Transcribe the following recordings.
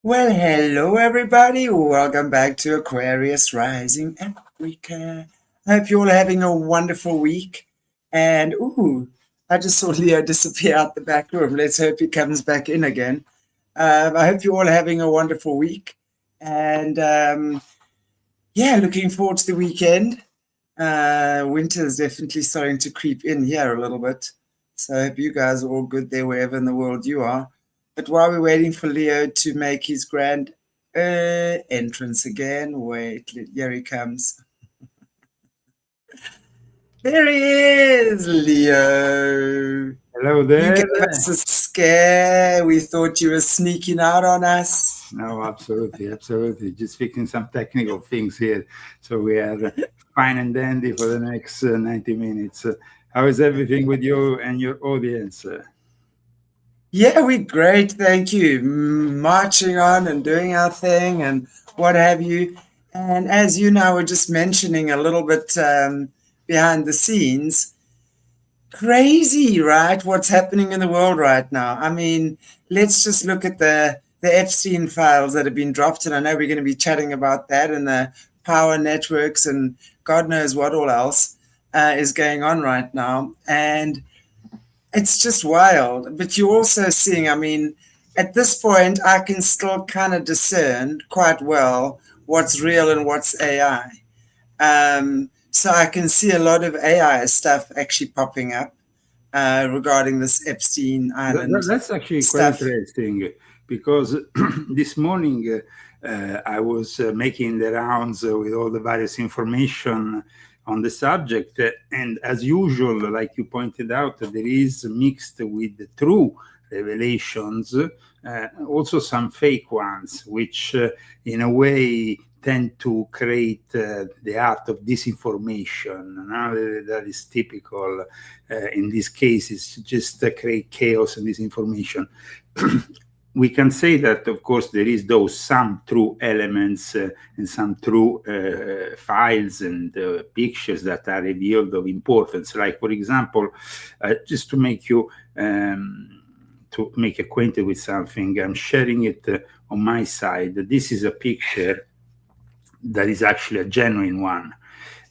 Well, hello everybody. Welcome back to Aquarius Rising Africa. I hope you're all having a wonderful week. And I just saw Leo disappear out the back room. Let's hope he comes back in again. I hope you're all having a wonderful week. And yeah, looking forward to the weekend. Winter is definitely starting to creep in here a little bit. So I hope you guys are all good there wherever in the world you are. But while we're waiting for Leo to make his grand entrance again, wait, here he comes. There he is, Leo. Hello You there. gave us a scare. We thought you were sneaking out on us. No, absolutely. Just fixing some technical things here. So we are fine and dandy for the next 90 minutes. How is everything with you and your audience? Yeah, we're great, thank you. Marching on and doing our thing and what have you. And as you know, we're just mentioning a little bit behind the scenes. Crazy, right? What's happening in the world right now? I mean, let's just look at the Epstein files that have been dropped, and I know we're going to be chatting about that and the power networks and God knows what all else is going on right now. And it's just wild. But you're also seeing, I mean, at this point, I can still kind of discern quite well what's real and what's AI. So I can see a lot of AI stuff actually popping up regarding this Epstein Island That's actually quite stuff. interesting because this morning I was making the rounds with all the various information on the subject. And as usual, like you pointed out, there is mixed with the true revelations, also some fake ones, which in a way tend to create the art of disinformation. That is typical in these cases, just create chaos and disinformation. We can say that, of course, there is some true elements and some true files and pictures that are revealed of importance. Like, for example, just to make you acquainted with something, I'm sharing it on my side. This is a picture that is actually a genuine one.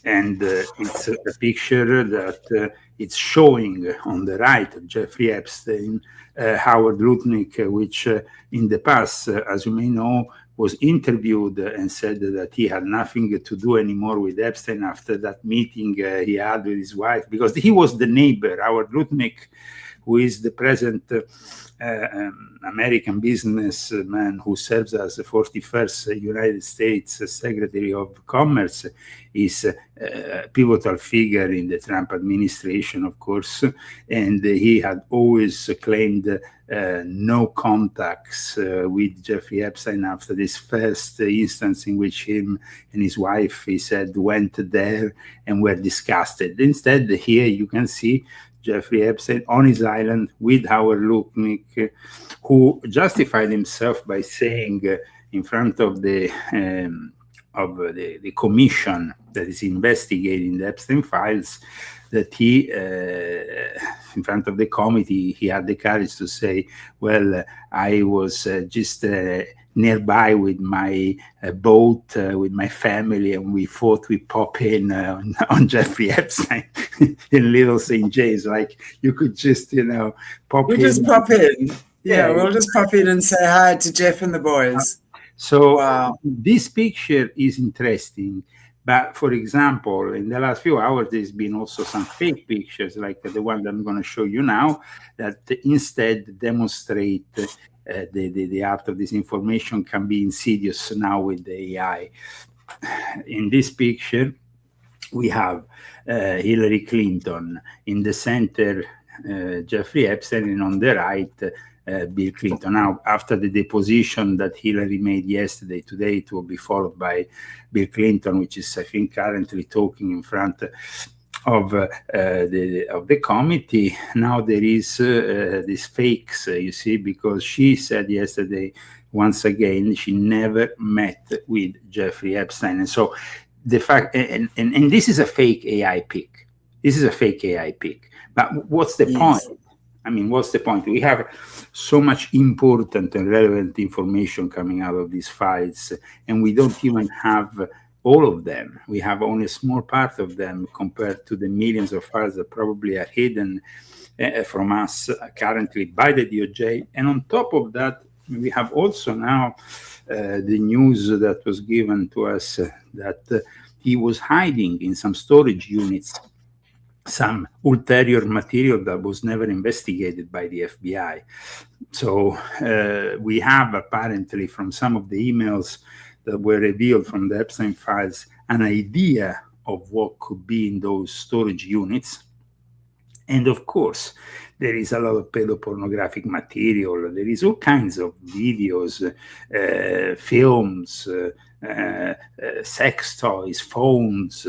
And it's a picture that it's showing on the right of Jeffrey Epstein, Howard Lutnick, which in the past, as you may know, was interviewed and said that he had nothing to do anymore with Epstein after that meeting he had with his wife, because he was the neighbor. Howard Lutnick, who is the present American businessman who serves as the 41st United States Secretary of Commerce, is a pivotal figure in the Trump administration, of course, and he had always claimed no contacts with Jeffrey Epstein after this first instance in which him and his wife, he said, went there and were disgusted. Instead, here you can see Jeffrey Epstein on his island with Howard Lutnick, who justified himself by saying in front of the commission that is investigating the Epstein files that he, in front of the committee, he had the courage to say, well, I was just nearby with my boat, with my family, and we thought we'd pop in on JeffreyEpstein in Little St. James. Like, you could just, pop in. Just pop in. Yeah, we'll just pop in and say hi to Jeff and the boys. So this picture is interesting. But for example, in the last few hours, there's been also some fake pictures, like the one that I'm going to show you now, that instead demonstrate the art of disinformation can be insidious now with the AI. In this picture, we have Hillary Clinton, in the center, Jeffrey Epstein, and on the right, Bill Clinton. Now, after the deposition that Hillary made today, it will be followed by Bill Clinton, which is, I think, currently talking in front of the committee. Now there is these fakes, you see, because she said yesterday, once again, she never met with Jeffrey Epstein. And so the fact, and this is a fake AI pic. This is a fake AI pic. But what's the point? I mean, what's the point? We have so much important and relevant information coming out of these files, and we don't even have all of them. We have only a small part of them compared to the millions of files that probably are hidden from us currently by the DOJ. And on top of that, we have also now the news that was given to us that he was hiding in some storage units some ulterior material that was never investigated by the FBI. So we have apparently from some of the emails that were revealed from the Epstein files an idea of what could be in those storage units. And of course, there is a lot of pedopornographic material. There is all kinds of videos, films, sex toys, phones,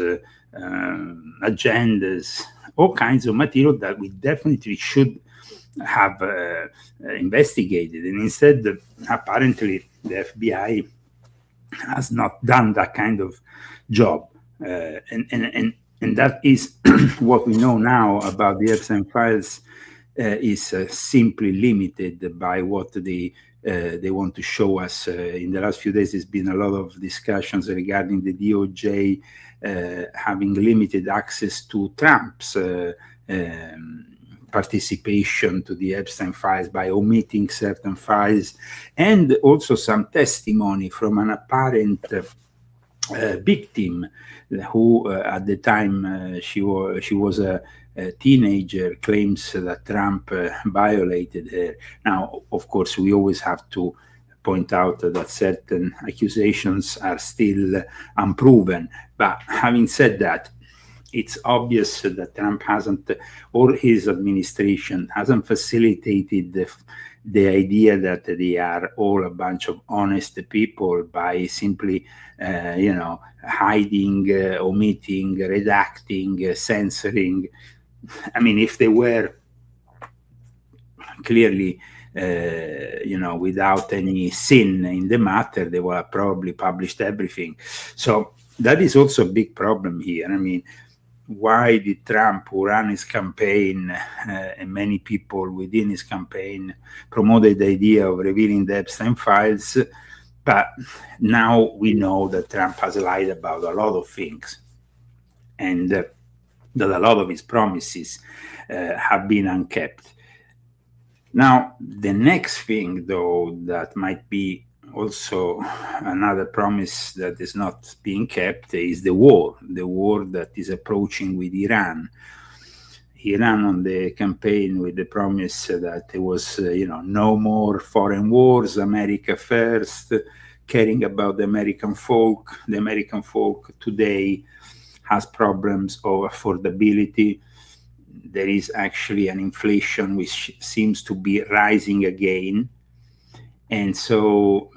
agendas, all kinds of material that we definitely should have investigated. And instead, apparently, the FBI has not done that kind of job. And that is what we know now about the Epstein files is simply limited by what they want to show us. In the last few days, there's been a lot of discussions regarding the DOJ having limited access to Trump's participation to the Epstein files by omitting certain files, and also some testimony from an apparent victim who at the time she was a teenager, claims that Trump violated her. Now, of course, we always have to point out that certain accusations are still unproven. But having said that, it's obvious that Trump hasn't, or his administration hasn't facilitated the idea that they are all a bunch of honest people by simply, hiding, omitting, redacting, censoring. I mean, if they were clearly, without any sin in the matter, they would have probably published everything. So that is also a big problem here. I mean, why did Trump, who ran his campaign, and many people within his campaign promoted the idea of revealing the Epstein files? But now we know that Trump has lied about a lot of things, and that a lot of his promises have been unkept. Now, the next thing, though, that might be also another promise that is not being kept is the war that is approaching with Iran. He ran on the campaign with the promise that there was, no more foreign wars, America first, caring about the American folk. The American folk today has problems of affordability. There is actually an inflation which seems to be rising again. And so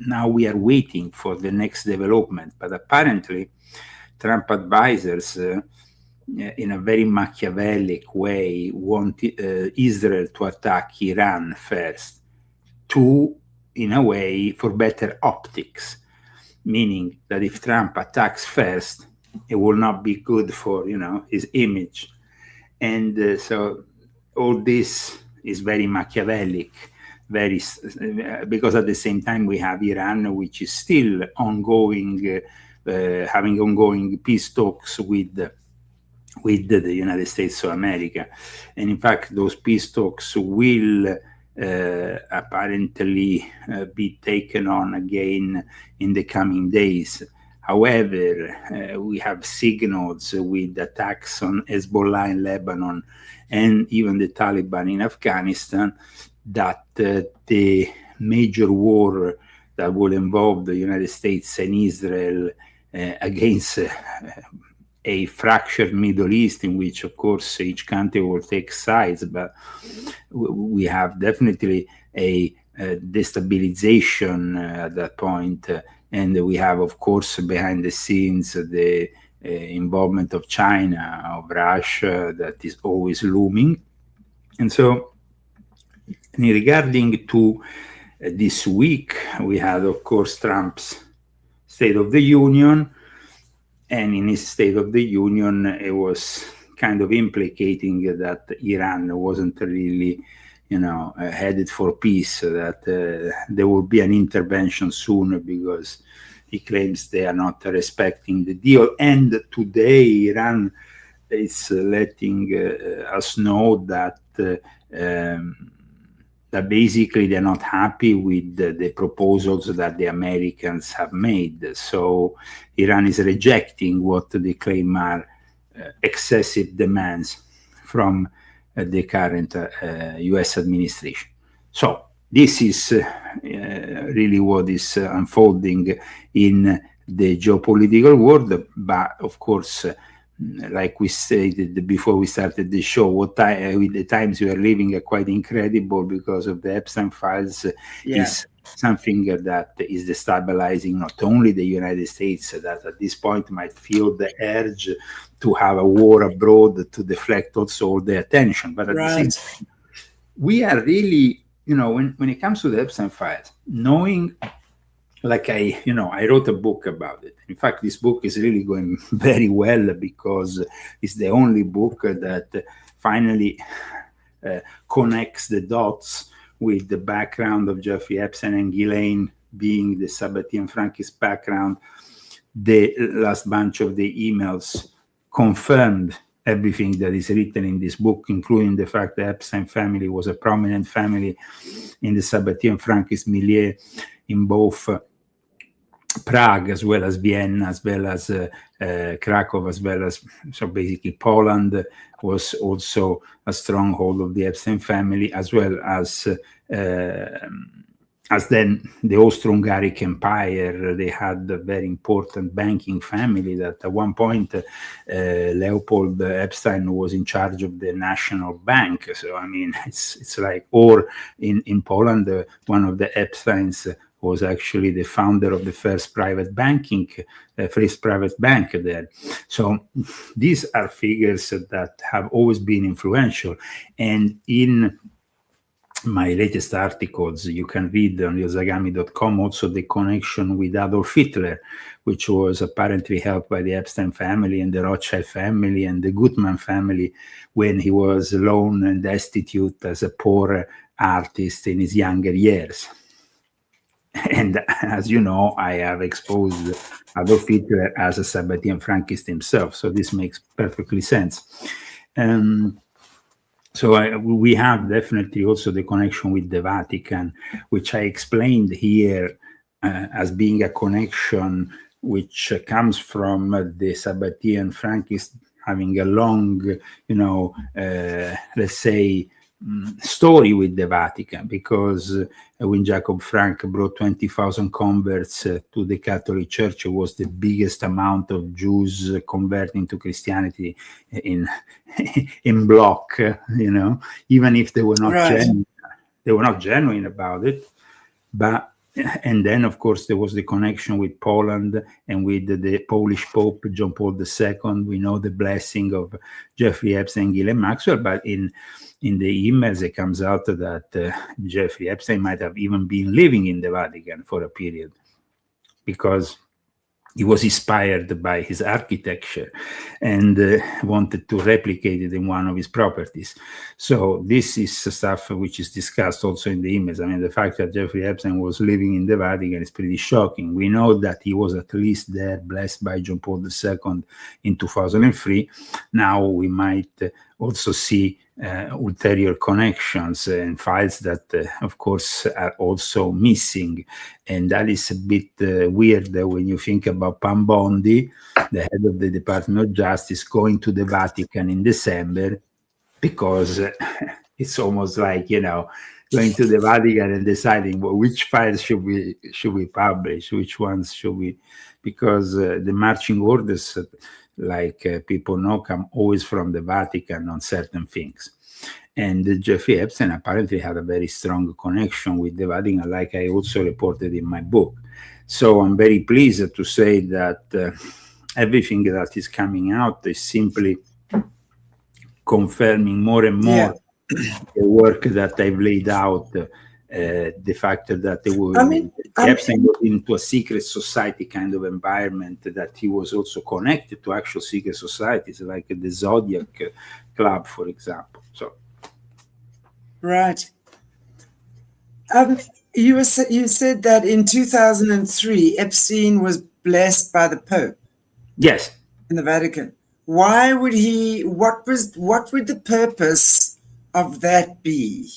now we are waiting for the next development. But apparently, Trump advisors, in a very Machiavellic way, want Israel to attack Iran first, in a way, for better optics, meaning that if Trump attacks first, it will not be good for, his image. And so all this is very Machiavellic. Because at the same time we have Iran, which is still ongoing, having ongoing peace talks with the United States of America. And in fact, those peace talks will apparently be taken on again in the coming days. However, we have signals with attacks on Hezbollah in Lebanon and even the Taliban in Afghanistan that the major war that will involve the United States and Israel against a fractured Middle East, in which, of course, each country will take sides, but we have definitely a destabilization at that point. And we have, of course, behind the scenes, the involvement of China, of Russia, that is always looming. And so, regarding to this week, we had, of course, Trump's State of the Union. And in his State of the Union, it was kind of implicating that Iran wasn't really, headed for peace, that there will be an intervention soon because he claims they are not respecting the deal. And today Iran is letting us know that that basically they're not happy with the proposals that the Americans have made. So Iran is rejecting what they claim are excessive demands from the current US administration. So this is really what is unfolding in the geopolitical world. But of course, like we stated before we started the show, with the times we are living are quite incredible because of the Epstein files. Is something that is destabilizing not only the United States, that at this point might feel the urge to have a war abroad to deflect also all the attention. But at the same time, we are really, when it comes to the Epstein files, knowing, like I wrote a book about it. In fact, this book is really going very well because it's the only book that finally connects the dots with the background of Jeffrey Epstein and Ghislaine being the Sabbatean Frankist background. The last bunch of the emails confirmed everything that is written in this book, including the fact that the Epstein family was a prominent family in the Sabbatean Frankist milieu in both Prague as well as Vienna, as well as Krakow, as well as, so basically Poland was also a stronghold of the Epstein family, as well as then the Austro-Hungaric Empire. They had a very important banking family that at one point Leopold Epstein was in charge of the National Bank. So I mean, it's like, or in Poland, one of the Epsteins was actually the founder of the first private bank there. So these are figures that have always been influential. And in my latest articles, you can read on Zagami.com also the connection with Adolf Hitler, which was apparently helped by the Epstein family and the Rothschild family and the Gutmann family when he was alone and destitute as a poor artist in his younger years. And as you know, I have exposed Adolf Hitler as a Sabbatean Frankist himself, so this makes perfectly sense. So we have definitely also the connection with the Vatican, which I explained here as being a connection which comes from the Sabbatean Frankist having a long, let's say, story with the Vatican, because when Jacob Frank brought 20,000 converts to the Catholic Church, it was the biggest amount of Jews converting to Christianity in block, even if they were not genuine. They were not genuine about it. And then, of course, there was the connection with Poland and with the Polish Pope, John Paul II. We know the blessing of Jeffrey Epstein and Ghislaine Maxwell, but in the emails, it comes out that Jeffrey Epstein might have even been living in the Vatican for a period because he was inspired by his architecture and wanted to replicate it in one of his properties. So this is stuff which is discussed also in the emails. I mean, the fact that Jeffrey Epstein was living in the Vatican is pretty shocking. We know that he was at least there, blessed by John Paul II in 2003. Now we might also see ulterior connections and files that, of course, are also missing. And that is a bit weird when you think about Pam Bondi, the head of the Department of Justice, going to the Vatican in December, because it's almost like, going to the Vatican and deciding which files should we publish, which ones should we, because the marching orders, like people know, come always from the Vatican on certain things. And Jeffrey Epstein apparently had a very strong connection with the Vatican, like I also reported in my book. So I'm very pleased to say that everything that is coming out is simply confirming more and more the work that I've laid out the fact that they were, Epstein was into a secret society kind of environment, that he was also connected to actual secret societies like the Zodiac Club, for example. So, right. You said that in 2003, Epstein was blessed by the Pope. Yes. In the Vatican. Why would he? What would the purpose of that be?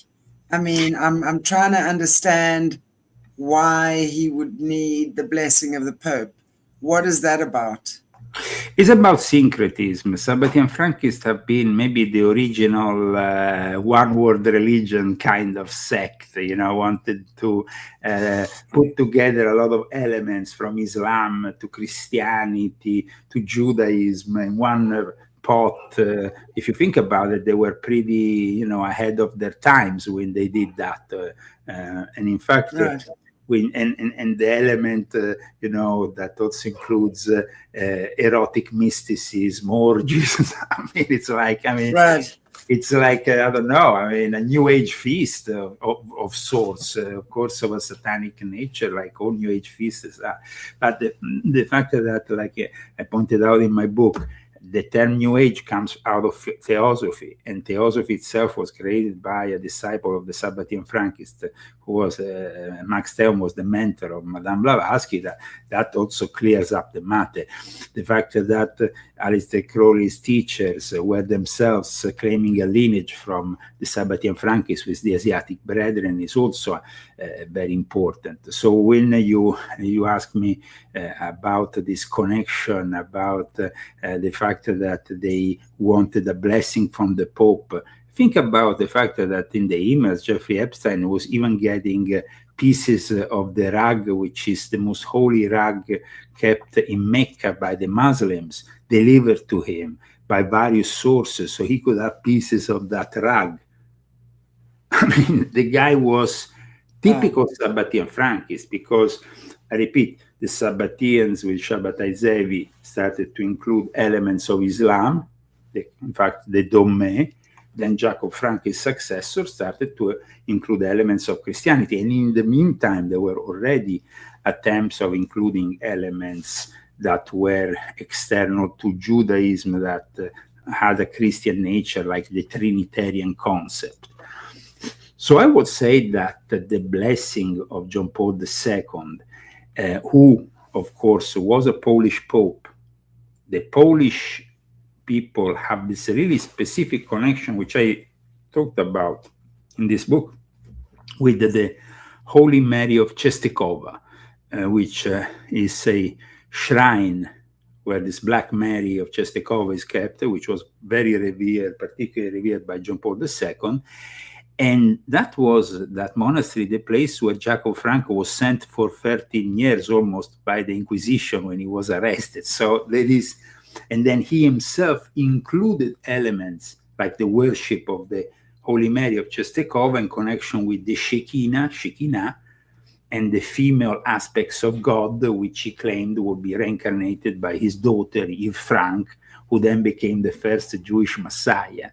I mean, I'm trying to understand why he would need the blessing of the Pope. What is that about? It's about syncretism. Sabbatean Frankists have been maybe the original one-world religion kind of sect, wanted to put together a lot of elements from Islam to Christianity to Judaism in one pot. If you think about it, they were pretty, ahead of their times when they did that. And in fact, right. And the element, that also includes erotic mysticism, orgies. It's like, right. It's like, I don't know, a New Age feast of sorts, of course, of a satanic nature, like all New Age feasts are. But the fact that, like I pointed out in my book, the term New Age comes out of Theosophy, and Theosophy itself was created by a disciple of the Sabbatean Frankist, who was Max Theon was the mentor of Madame Blavatsky. That also clears up the matter. The fact that Aleister Crowley's teachers were themselves claiming a lineage from the Sabbatean Frankists with the Asiatic Brethren is also very important. So when you ask me about this connection, about the fact that they wanted a blessing from the Pope, think about the fact that in the emails, Jeffrey Epstein was even getting pieces of the rug, which is the most holy rug kept in Mecca by the Muslims, delivered to him by various sources, so he could have pieces of that rug. The guy was typical Sabbatean Frankist, because, I repeat, the Sabbateans with Shabbatai Zevi started to include elements of Islam, in fact, the Dommeh. Then Jacob Frank, his successor, started to include elements of Christianity. And in the meantime, there were already attempts of including elements that were external to Judaism, that had a Christian nature, like the Trinitarian concept. So I would say that the blessing of John Paul II, who, of course, was a Polish pope, the Polish people have this really specific connection, which I talked about in this book, with the Holy Mary of Czestochowa, which is a shrine where this Black Mary of Czestochowa is kept, which was very revered, particularly revered by John Paul II. And that monastery, the place where Jacob Franco was sent for 13 years almost by the Inquisition when he was arrested. So there is, and then he himself included elements like the worship of the Holy Mary of Czestochowa in connection with the Shekinah, and the female aspects of God, which he claimed would be reincarnated by his daughter, Eve Frank, who then became the first Jewish Messiah.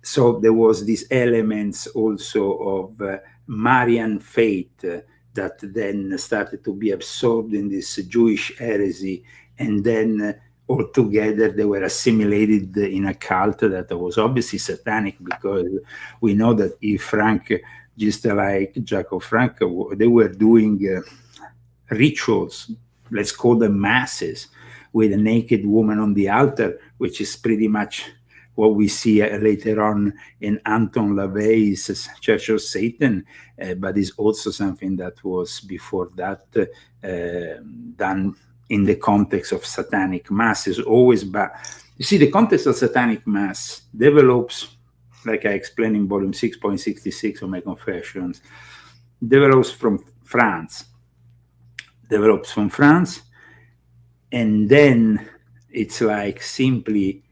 So there was these elements also of Marian faith that then started to be absorbed in this Jewish heresy, and then altogether they were assimilated in a cult that was obviously satanic, because we know that Eve Frank, just like Jacob Frank, they were doing rituals, let's call them masses, with a naked woman on the altar, which is pretty much what we see later on in Anton LaVey's Church of Satan, but is also something that was before that done in the context of satanic masses, always. But you see, the context of satanic mass develops, like I explained in volume 6.66 of my Confessions, develops from France. And then it's like simply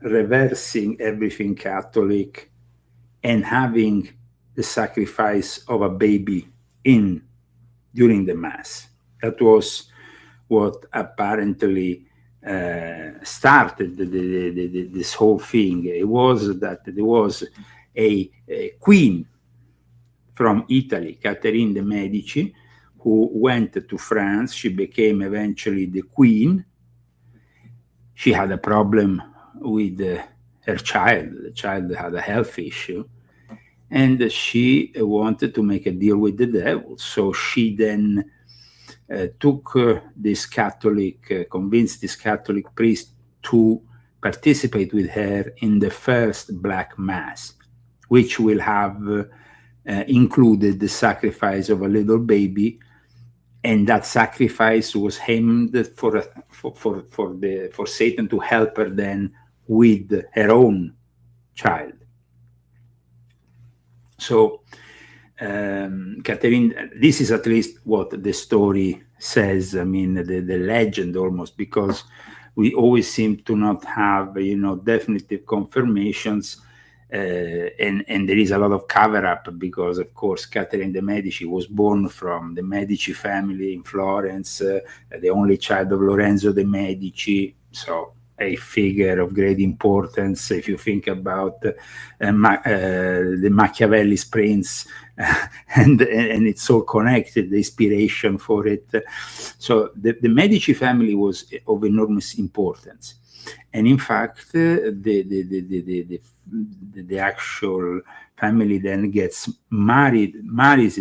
reversing everything Catholic and having the sacrifice of a baby during the Mass. That was what apparently started this whole thing. It was that there was a queen from Italy, Catherine de' Medici, who went to France. She became eventually the queen. She had a problem with her child. The child had a health issue. And she wanted to make a deal with the devil. So she then took this Catholic, convinced this Catholic priest to participate with her in the first Black Mass, which will have included the sacrifice of a little baby, and that sacrifice was aimed for Satan to help her then with her own child. So Catherine, this is at least what the story says. I mean, the legend almost, because we always seem to not have, definitive confirmations. And there is a lot of cover-up because, of course, Catherine de' Medici was born from the Medici family in Florence, the only child of Lorenzo de' Medici, so a figure of great importance if you think about the Machiavelli's prince, and it's all connected, the inspiration for it. So the Medici family was of enormous importance. And in fact, the actual family then gets marries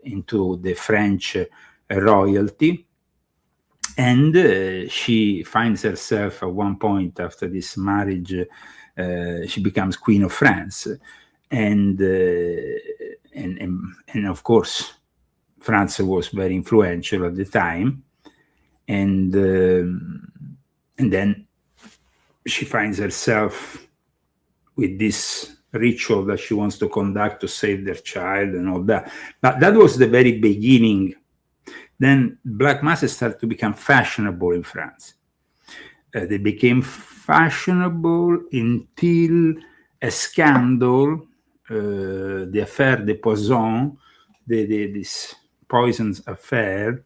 into the French royalty, and she finds herself at one point after this marriage, she becomes Queen of France, and of course, France was very influential at the time, and then she finds herself with this ritual that she wants to conduct to save their child and all that. But that was the very beginning. Then Black Masses started to become fashionable in France. They became fashionable until a scandal, the affair de Poison, this poison's affair,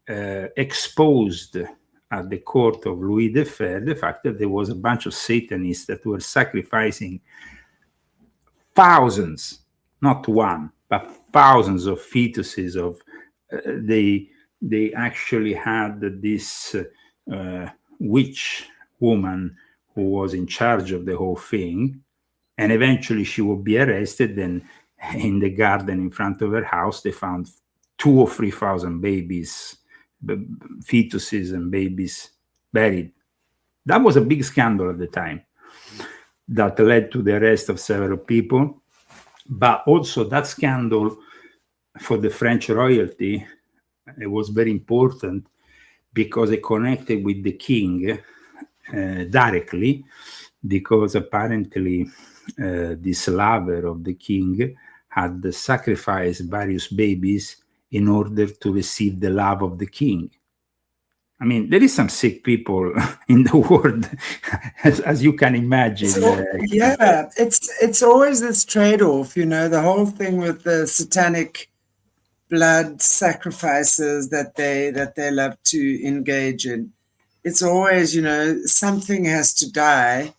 exposed at the court of Louis XIII the fact that there was a bunch of Satanists that were sacrificing thousands, not one, but thousands of fetuses of they actually had this witch woman who was in charge of the whole thing, and eventually she would be arrested. And in the garden in front of her house, they found 2,000 or 3,000 babies, fetuses and babies buried. That was a big scandal at the time that led to the arrest of several people. But also that scandal for the French royalty, it was very important because it connected with the king directly, because apparently this lover of the king had sacrificed various babies in order to receive the love of the king. I mean, there is some sick people in the world, as you can imagine. It's always this trade-off, the whole thing with the satanic blood sacrifices that they love to engage in. It's always, something has to die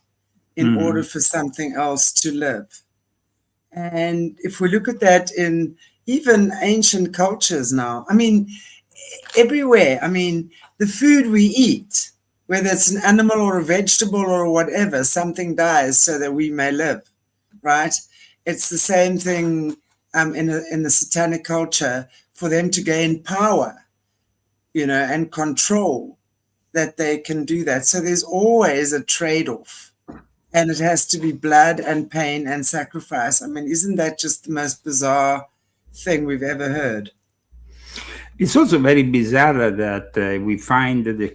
in order for something else to live. And if we look at that in even ancient cultures now, I mean, everywhere, I mean, the food we eat, whether it's an animal or a vegetable or whatever, something dies so that we may live, right? It's the same thing in the satanic culture, for them to gain power, and control, that they can do that. So there's always a trade-off, and it has to be blood and pain and sacrifice. I mean, isn't that just the most bizarre thing we've ever heard? It's also very bizarre that we find the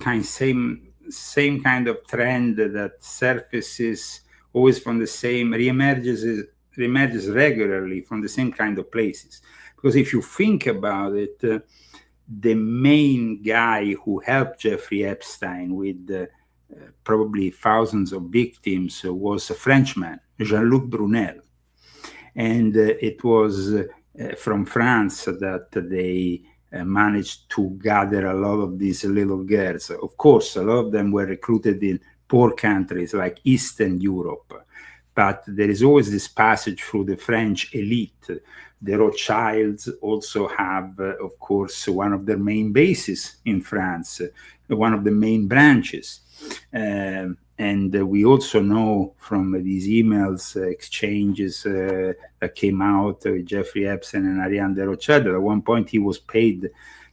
same kind of trend that surfaces always from the same, reemerges regularly from the same kind of places. Because if you think about it, the main guy who helped Jeffrey Epstein with probably thousands of victims was a Frenchman, Jean-Luc Brunel. And it was from France that they managed to gather a lot of these little girls. Of course, a lot of them were recruited in poor countries like Eastern Europe. But there is always this passage through the French elite the Rothschilds also have, of course, one of their main bases in France, one of the main branches. And we also know from these emails exchanges that came out with Jeffrey Epstein and Ariane de Rothschild, at one point he was paid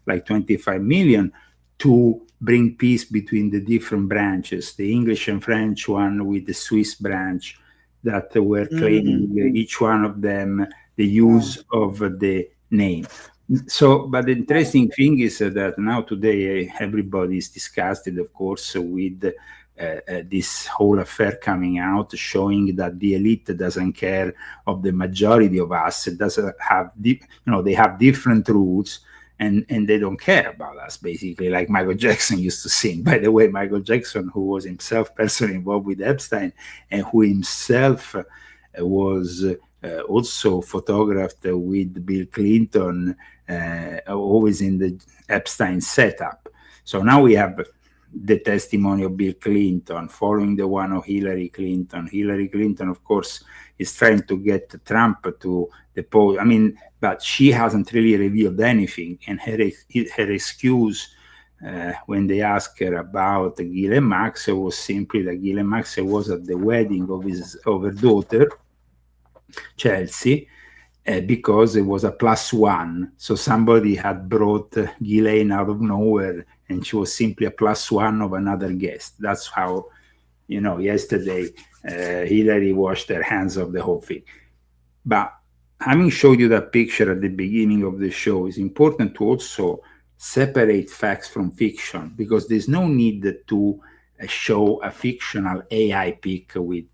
like 25 million to bring peace between the different branches, the English and French one with the Swiss branch, that were claiming each one of them the use of the name. So, but the interesting thing is that now today everybody is disgusted, of course, with this whole affair coming out, showing that the elite doesn't care of the majority of us. It doesn't have, they have different rules. And they don't care about us, basically, like Michael Jackson used to sing. By the way, Michael Jackson, who was himself personally involved with Epstein, and who himself was also photographed with Bill Clinton, always in the Epstein setup. So now we have the testimony of Bill Clinton following the one of Hillary Clinton. Hillary Clinton, of course, is trying to get Trump to the post. I mean, but she hasn't really revealed anything. And her excuse when they asked her about Ghislaine Maxwell was simply that Ghislaine Maxwell was at the wedding of her daughter, Chelsea, because it was a +1. So somebody had brought Ghislaine out of nowhere, and she was simply a +1 of another guest. That's how, yesterday Hillary washed her hands of the whole thing. But having showed you that picture at the beginning of the show, it's important to also separate facts from fiction, because there's no need to show a fictional AI pic with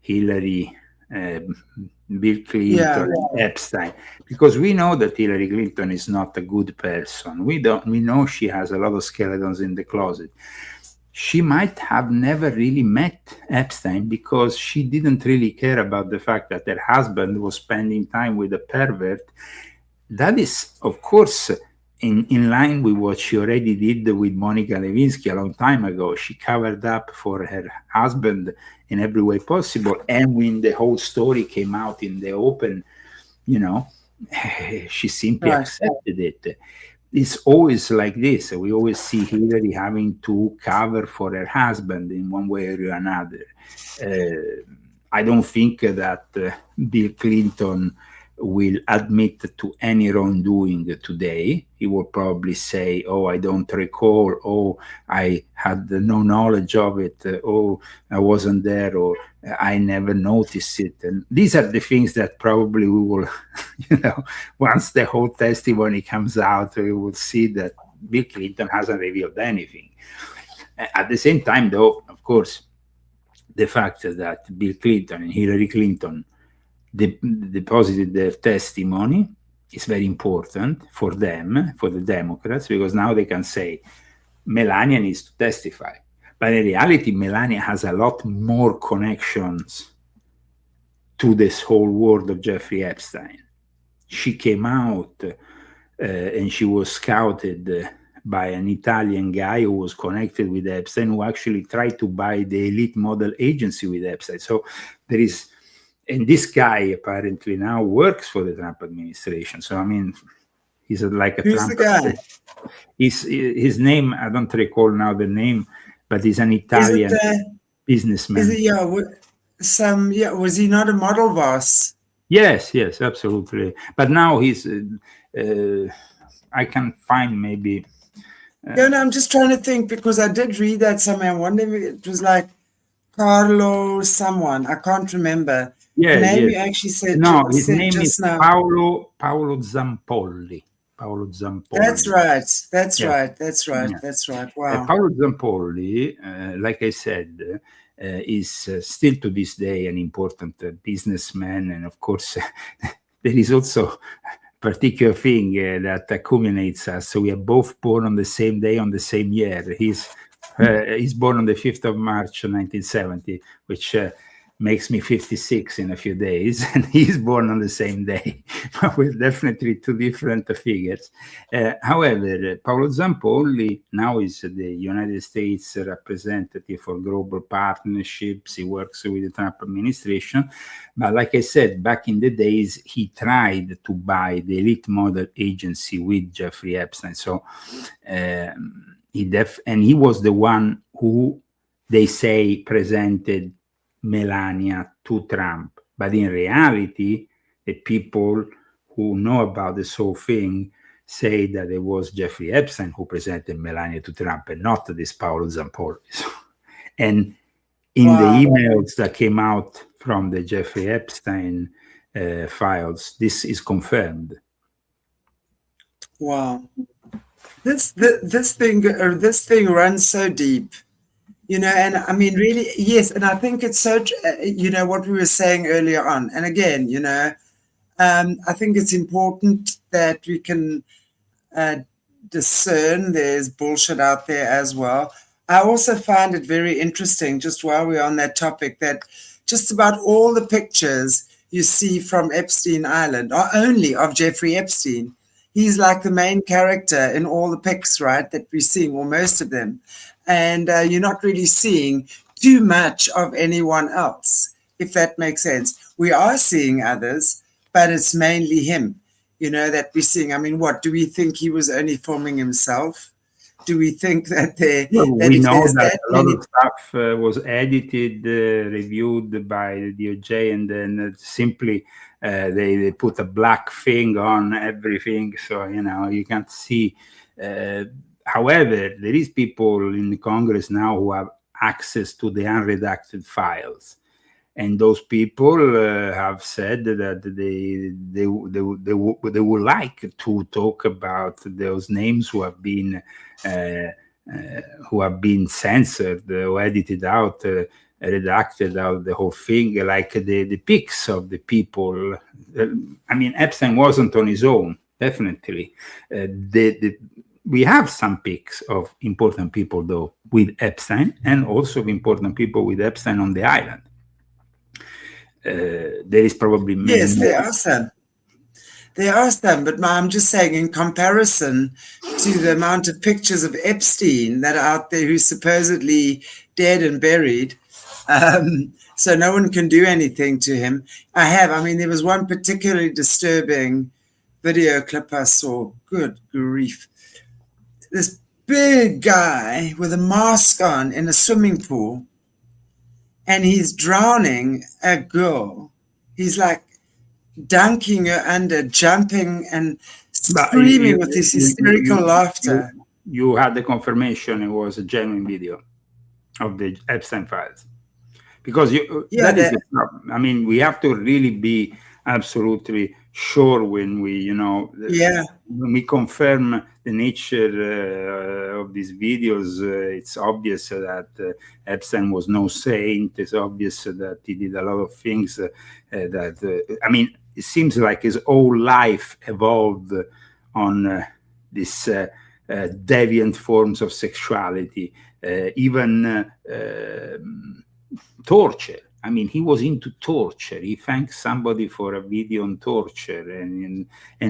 Hillary, Bill Clinton, Epstein, because we know that Hillary Clinton is not a good person. We know she has a lot of skeletons in the closet. She might have never really met Epstein because she didn't really care about the fact that her husband was spending time with a pervert. That is, of course, in line with what she already did with Monica Lewinsky a long time ago. She covered up for her husband in every way possible. And when the whole story came out in the open, she simply accepted it. It's always like this. We always see Hillary having to cover for her husband in one way or another. I don't think that Bill Clinton will admit to any wrongdoing today. He will probably say, "Oh, I don't recall. Oh, I had no knowledge of it. Oh, I wasn't there. Or I never noticed it." And these are the things that probably we will, once the whole testimony comes out, we will see that Bill Clinton hasn't revealed anything. At the same time, though, of course, the fact that Bill Clinton and Hillary Clinton deposited their testimony is very important for them, for the Democrats, because now they can say Melania needs to testify. But in reality, Melania has a lot more connections to this whole world of Jeffrey Epstein. She came out and she was scouted by an Italian guy who was connected with Epstein, who actually tried to buy the elite model agency with Epstein. So there is. And this guy apparently now works for the Trump administration. So, I mean, he's like a Who's Trump. The guy? His name, I don't recall now the name, but he's an Italian businessman. Is it, was he not a model boss? Yes, absolutely. But now he's, I can find maybe. I'm just trying to think, because I did read that somewhere. I wonder if it was like Carlo someone. I can't remember. Yeah, the name you actually said. No, his name is now. Paolo Zampolli. Paolo Zampolli. That's right. Wow. Paolo Zampolli, like I said, is still to this day an important businessman. And of course, there is also a particular thing that accumulates us. So we are both born on the same day, on the same year. He's born on the 5th of March, 1970, which makes me 56 in a few days, and he's born on the same day, but we're definitely two different figures. However, Paolo Zampolli now is the United States representative for global partnerships. He works with the Trump administration. But like I said, back in the days, he tried to buy the Elite Model Agency with Jeffrey Epstein. So he was the one who, they say, presented Melania to Trump. But in reality, the people who know about this whole thing say that it was Jeffrey Epstein who presented Melania to Trump and not this Paolo Zampolli. And in the emails that came out from the Jeffrey Epstein files, this is confirmed. Wow. This thing runs so deep. And I mean, really, yes. And I think it's so, what we were saying earlier on. And again, I think it's important that we can discern there's bullshit out there as well. I also find it very interesting, just while we're on that topic, that just about all the pictures you see from Epstein Island are only of Jeffrey Epstein. He's like the main character in all the pics, right, that we're seeing, or most of them. And you're not really seeing too much of anyone else, if that makes sense. We are seeing others, but it's mainly him, that we're seeing. I mean, what, do we think he was only filming himself? Do we think that we know that a lot of stuff was edited, reviewed by the DOJ, and then simply they put a black thing on everything, so you can't see. However, there is people in the Congress now who have access to the unredacted files, and those people have said that they would like to talk about those names who have been censored or edited out, redacted out the whole thing, like the pics of the people. I mean, Epstein wasn't on his own, definitely. We have some pics of important people, though, with Epstein, and also important people with Epstein on the island. There is probably many. Yes, there are some. There are some, but I'm just saying, in comparison to the amount of pictures of Epstein that are out there who's supposedly dead and buried, so no one can do anything to him. I mean, there was one particularly disturbing video clip I saw. Good grief. This big guy with a mask on in a swimming pool, and he's drowning a girl. He's like dunking her under, jumping and screaming with this hysterical laughter. You had the confirmation it was a genuine video of the Epstein files. Because that is the problem. I mean, we have to really be absolutely sure when we, when we confirm the nature of these videos. It's obvious that Epstein was no saint. It's obvious that he did a lot of things I mean, it seems like his whole life evolved on this deviant forms of sexuality, even torture. I mean, he was into torture. He thanked somebody for a video on torture, and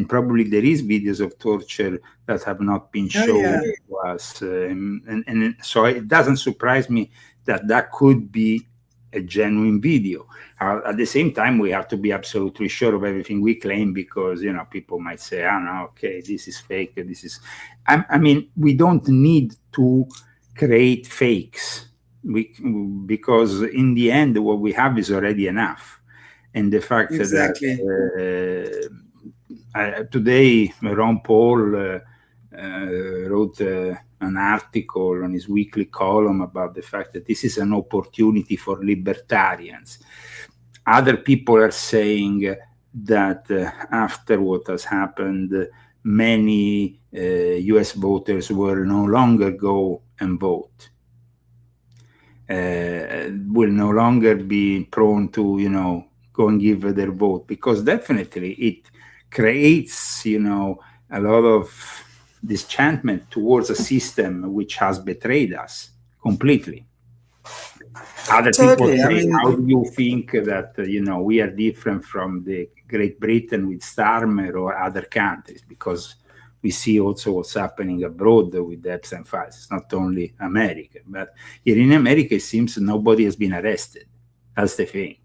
probably there is videos of torture that have not been shown to us. And so it doesn't surprise me that could be a genuine video. At the same time, we have to be absolutely sure of everything we claim, because people might say, "Oh no, okay, this is fake. This is." I mean, we don't need to create fakes. Because in the end, what we have is already enough. And the fact that today Ron Paul wrote an article on his weekly column about the fact that this is an opportunity for libertarians. Other people are saying that after what has happened, many US voters will no longer go and vote. Will no longer be prone to, go and give their vote, because definitely it creates, a lot of disenchantment towards a system which has betrayed us completely. Other people Totally. I say, mean, how do you think that, we are different from the Great Britain with Starmer or other countries? Because we see also what's happening abroad with the Epstein files. It's not only America, but here in America, it seems nobody has been arrested. That's the thing.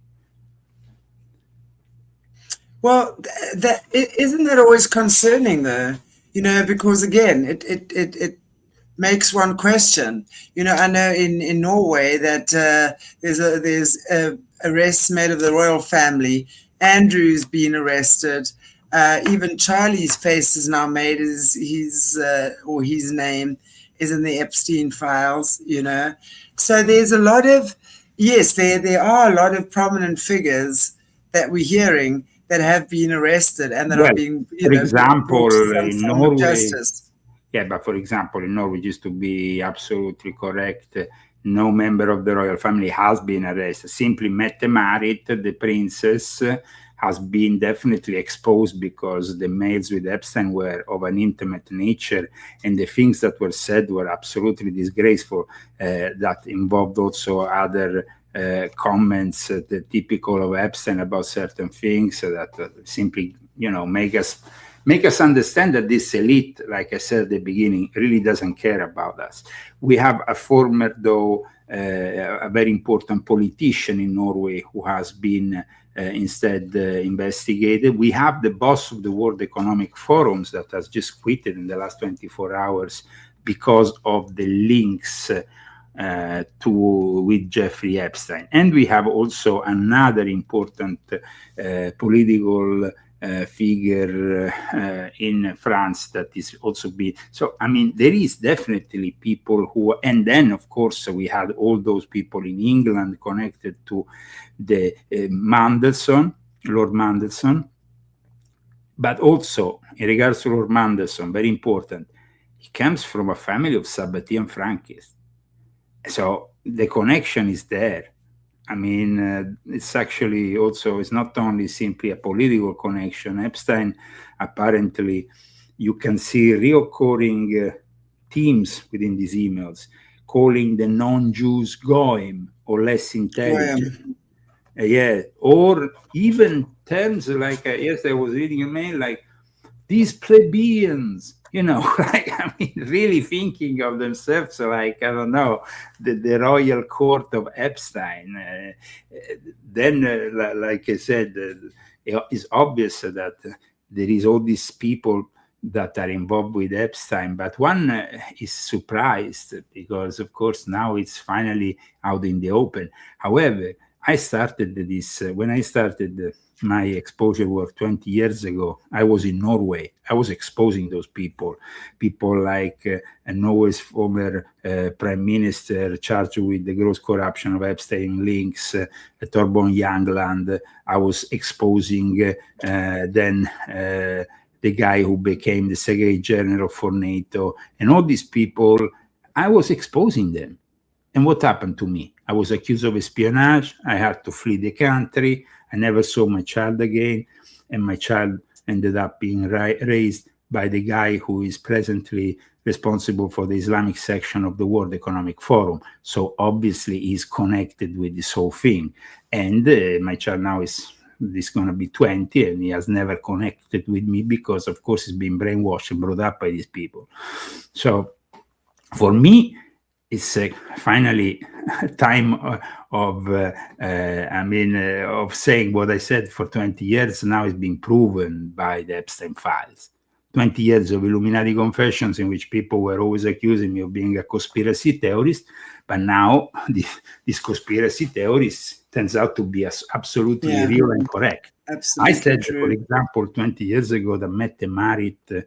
well, isn't that always concerning though? Because again, it makes one question. I know in Norway that there's arrests made of the royal family. Andrew's been arrested. Even Charlie's face is now made as his name is in the Epstein files. So there's a lot of there are a lot of prominent figures that we're hearing that have been arrested and that are Well, being for example, brought to some in form of Norway, justice. yeah, but for example, in Norway, just to be absolutely correct, no member of the royal family has been arrested. Simply Mette-Marit, the princess, has been definitely exposed because the mails with Epstein were of an intimate nature, and the things that were said were absolutely disgraceful. That involved also other comments, the typical of Epstein about certain things that simply, make us understand that this elite, like I said at the beginning, really doesn't care about us. We have a former, though, a very important politician in Norway who has been instead investigated. We have the boss of the World Economic Forums that has just quitted in the last 24 hours because of the links with Jeffrey Epstein. And we have also another important political figure in France that is also been. So, I mean, there is definitely people who, and then, of course, we had all those people in England connected to the Lord Mandelson. But also, in regards to Lord Mandelson, very important, he comes from a family of Sabbatean Frankists. So the connection is there. I mean, it's actually also, it's not only simply a political connection. Epstein, apparently, you can see reoccurring themes within these emails, calling the non-Jews goyim or less intelligent. Yeah, or even terms like, yesterday I was reading a mail like, these plebeians, like, I mean, really thinking of themselves like, I don't know, the royal court of Epstein. Then, like I said, it's obvious that there is all these people that are involved with Epstein, but one is surprised because, of course, now it's finally out in the open. However, I started this, when I started my exposure work 20 years ago, I was in Norway. I was exposing those people like Norway's former prime minister charged with the gross corruption of Epstein links, Torbjørn Jagland. I was exposing then the guy who became the Secretary General for NATO, and all these people, I was exposing them. And what happened to me? I was accused of espionage. I had to flee the country. I never saw my child again. And my child ended up being raised by the guy who is presently responsible for the Islamic section of the World Economic Forum. So obviously he's connected with this whole thing. And my child now is going to be 20, and he has never connected with me because, of course, he's been brainwashed and brought up by these people. So for me, it's finally time of saying what I said for 20 years. Now is being proven by the Epstein files. 20 years of Illuminati confessions in which people were always accusing me of being a conspiracy theorist. But now these conspiracy theories turns out to be absolutely real and correct. Absolutely I said, true. for example, 20 years ago that Mette-Marit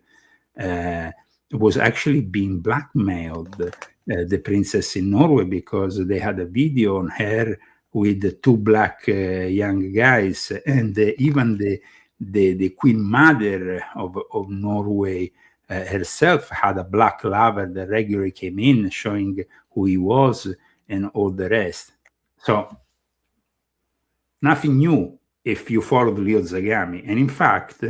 was actually being blackmailed, the princess in Norway, because they had a video on her with the two black young guys, and even the queen mother of Norway herself had a black lover that regularly came in showing who he was and all the rest. So nothing new if you followed Leo Zagami. And in fact,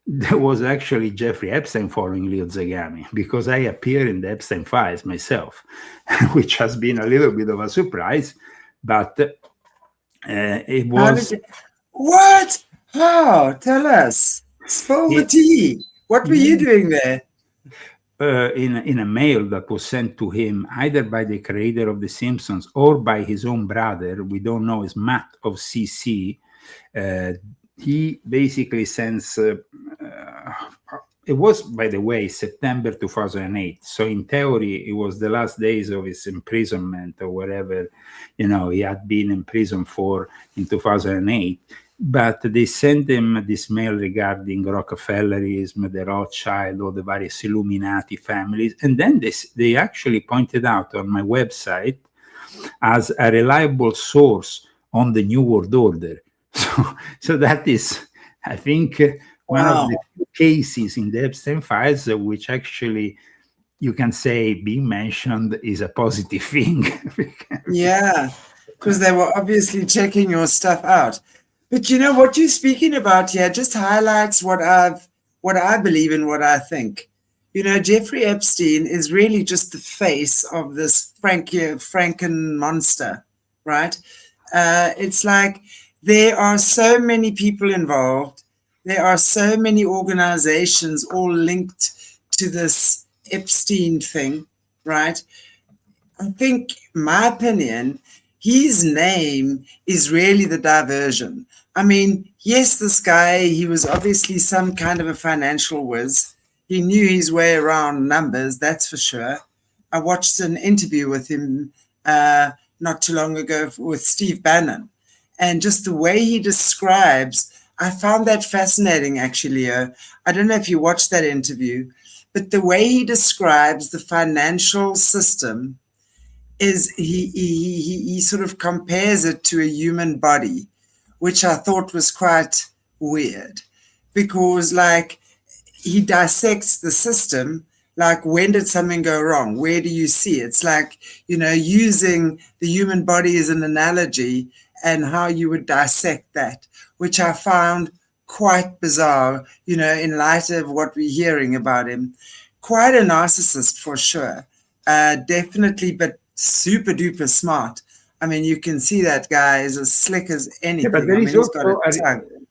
there was actually Jeffrey Epstein following Leo Zagami, because I appear in the Epstein files myself, which has been a little bit of a surprise. But it How was... did you, what? How? Tell us. Spill the it, tea. What were you doing there? in a mail that was sent to him either by the creator of The Simpsons or by his own brother, we don't know, is Matt of CC. He basically sends, it was, by the way, September 2008. So in theory, it was the last days of his imprisonment or whatever, he had been in prison for in 2008. But they sent him this mail regarding Rockefellerism, the Rothschild, or the various Illuminati families. And then they actually pointed out on my website as a reliable source on the New World Order. So that is, I think, one of the cases in the Epstein files which actually, you can say, being mentioned is a positive thing. Yeah, because they were obviously checking your stuff out. But what you're speaking about here just highlights what I believe and what I think. Jeffrey Epstein is really just the face of this Franken monster, right? It's like there are so many people involved. There are so many organizations all linked to this Epstein thing, right? I think, my opinion, his name is really the diversion. I mean, yes, this guy, he was obviously some kind of a financial whiz. He knew his way around numbers, that's for sure. I watched an interview with him not too long ago with Steve Bannon. And just the way he describes, I found that fascinating, actually. I don't know if you watched that interview, but the way he describes the financial system is he sort of compares it to a human body, which I thought was quite weird, because he dissects the system. Like, when did something go wrong? Where do you see it? It's like, using the human body as an analogy and how you would dissect that, which I found quite bizarre, in light of what we're hearing about him. Quite a narcissist for sure. Definitely, but super duper smart. I mean, you can see that guy is as slick as anything. Yeah, but there is he's got a tongue.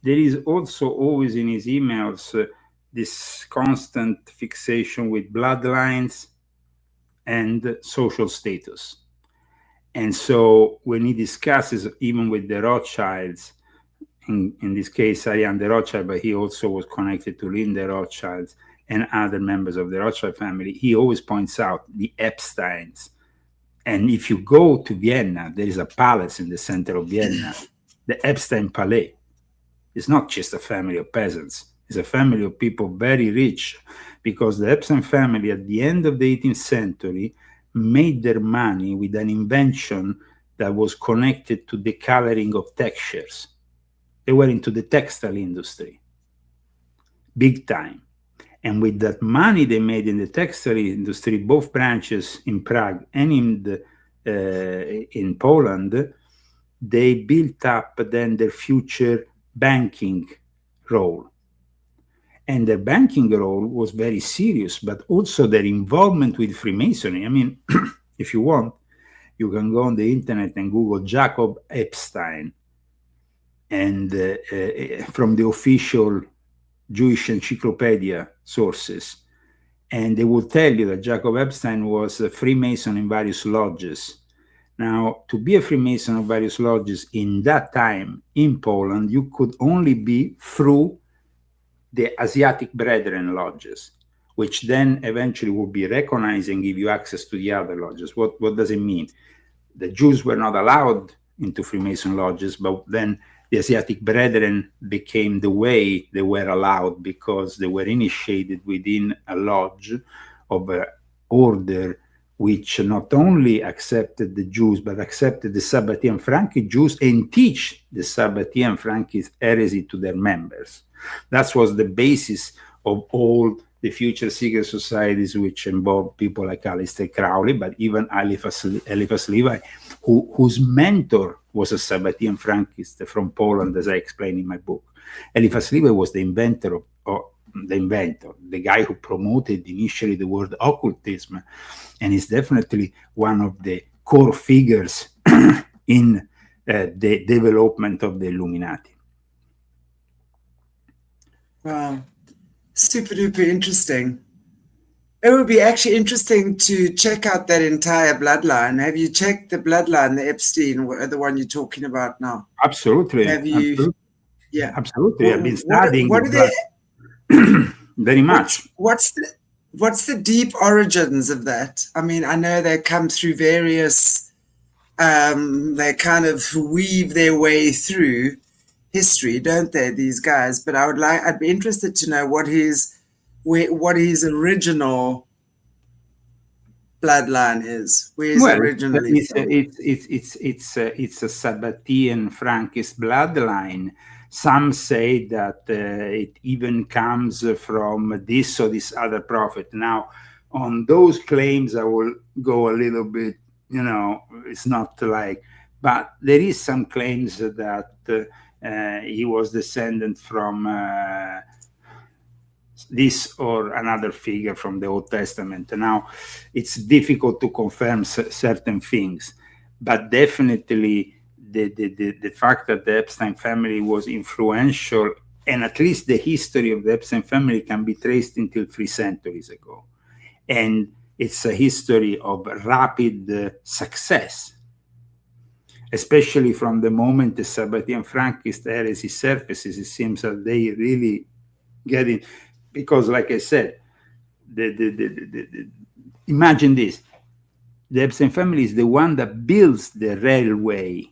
There is also always in his emails this constant fixation with bloodlines and social status. And so when he discusses, even with the Rothschilds, in this case, Ariane de Rothschild, but he also was connected to Linda Rothschild and other members of the Rothschild family, he always points out the Epsteins. And if you go to Vienna, there is a palace in the center of Vienna, the Epstein Palais. It's not just a family of peasants. It's a family of people very rich, because the Epstein family at the end of the 18th century made their money with an invention that was connected to the coloring of textures. They were into the textile industry, big time. And with that money they made in the textile industry, both branches in Prague and in Poland, they built up then their future banking role. And their banking role was very serious, but also their involvement with Freemasonry. I mean, if you want, you can go on the internet and Google Jacob Epstein, and from the official Jewish encyclopedia sources, and they will tell you that Jacob Epstein was a Freemason in various lodges. Now, to be a Freemason of various lodges in that time in Poland, you could only be through the Asiatic Brethren lodges, which then eventually would be recognized and give you access to the other lodges. What does it mean? The Jews were not allowed into Freemason lodges, but then the Asiatic Brethren became the way they were allowed, because they were initiated within a lodge of an order which not only accepted the Jews, but accepted the Sabbatean Frankist Jews and teach the Sabbatean Frankist heresy to their members. That was the basis of all the future secret societies, which involved people like Aleister Crowley, but even Eliphas Levi, whose mentor was a Sabbatean Frankist from Poland, as I explain in my book. Eliphas Levi was the inventor, the guy who promoted initially the word occultism, and is definitely one of the core figures in the development of the Illuminati. Wow. Super duper interesting. It would be actually interesting to check out that entire bloodline. Have you checked the bloodline, the Epstein, the one you're talking about now? Absolutely. Have you? Absolutely. Yeah. Absolutely. I've been What studying are they? very much. What's the deep origins of that? I mean, I know they come through various. They kind of weave their way through history, don't they? These guys. But I'd be interested to know what his original bloodline is, where he's originally from. It's a Sabbatean Frankist bloodline. Some say that it even comes from this or this other prophet. Now, on those claims, I will go a little bit, it's not like, but there is some claims that he was descendant from this or another figure from the Old Testament. Now, it's difficult to confirm certain things, but definitely the fact that the Epstein family was influential, and at least the history of the Epstein family can be traced until 3 centuries ago. And it's a history of rapid success, especially from the moment the Sabbatean Frankist heresy surfaces. It seems that they really get it. Because, like I said, imagine this. The Epstein family is the one that builds the railway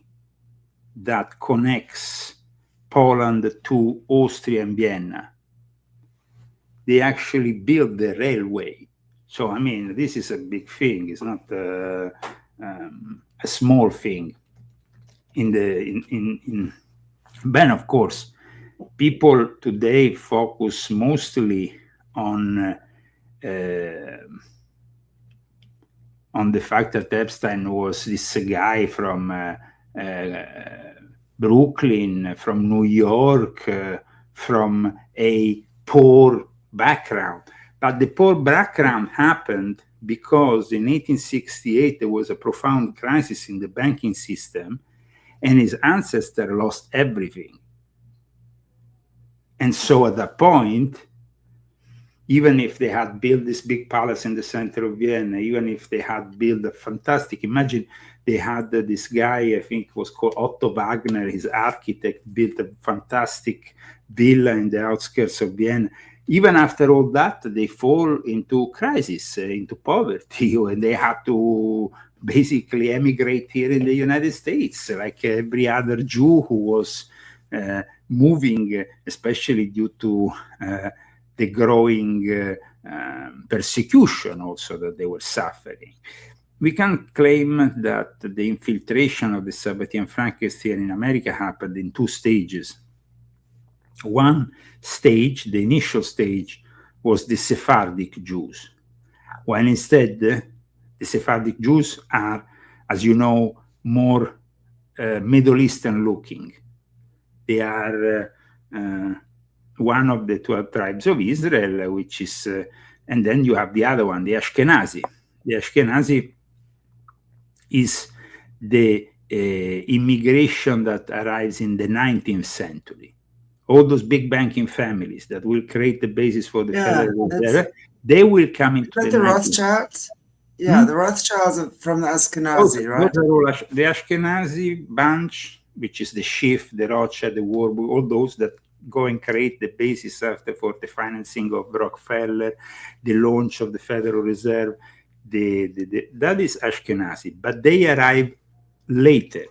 that connects Poland to Austria and Vienna. They actually build the railway. So, I mean, this is a big thing. It's not a small thing. Then, of course, people today focus mostly on the fact that Epstein was this guy from Brooklyn, from New York, from a poor background. But the poor background happened because in 1868 there was a profound crisis in the banking system, and his ancestor lost everything. And so at that point, even if they had built this big palace in the center of Vienna, even if they had built a fantastic, imagine they had this guy, I think it was called Otto Wagner, his architect, built a fantastic villa in the outskirts of Vienna. Even after all that, they fall into crisis, into poverty, and they had to basically emigrate here in the United States, like every other Jew who was moving, especially due to the growing persecution also that they were suffering. We can claim that the infiltration of the Sabbatean Frankists here in America happened in 2 stages. One stage, the initial stage, was the Sephardic Jews, when instead the Sephardic Jews are, as you know, more Middle Eastern looking. They are one of the 12 tribes of Israel, which is, and then you have the other one, the Ashkenazi. The Ashkenazi is the immigration that arrives in the 19th century. All those big banking families that will create the basis for the Federal Reserve, they will come into the Rothschilds. Yeah, the Rothschilds are from the Ashkenazi, right? The Ashkenazi bunch, which is the Schiff, the Rothschild, the Warburg, all those that go and create the basis after for the financing of Rockefeller, the launch of the Federal Reserve. That is Ashkenazi, but they arrive later.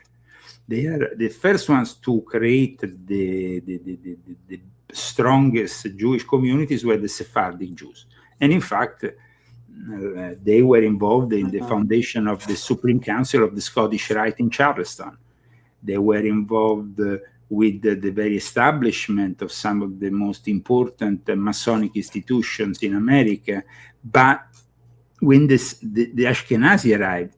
They are the first ones to create the strongest Jewish communities were the Sephardic Jews. And in fact, they were involved in the foundation of the Supreme Council of the Scottish Rite in Charleston. They were involved with the very establishment of some of the most important Masonic institutions in America. But when the Ashkenazi arrived,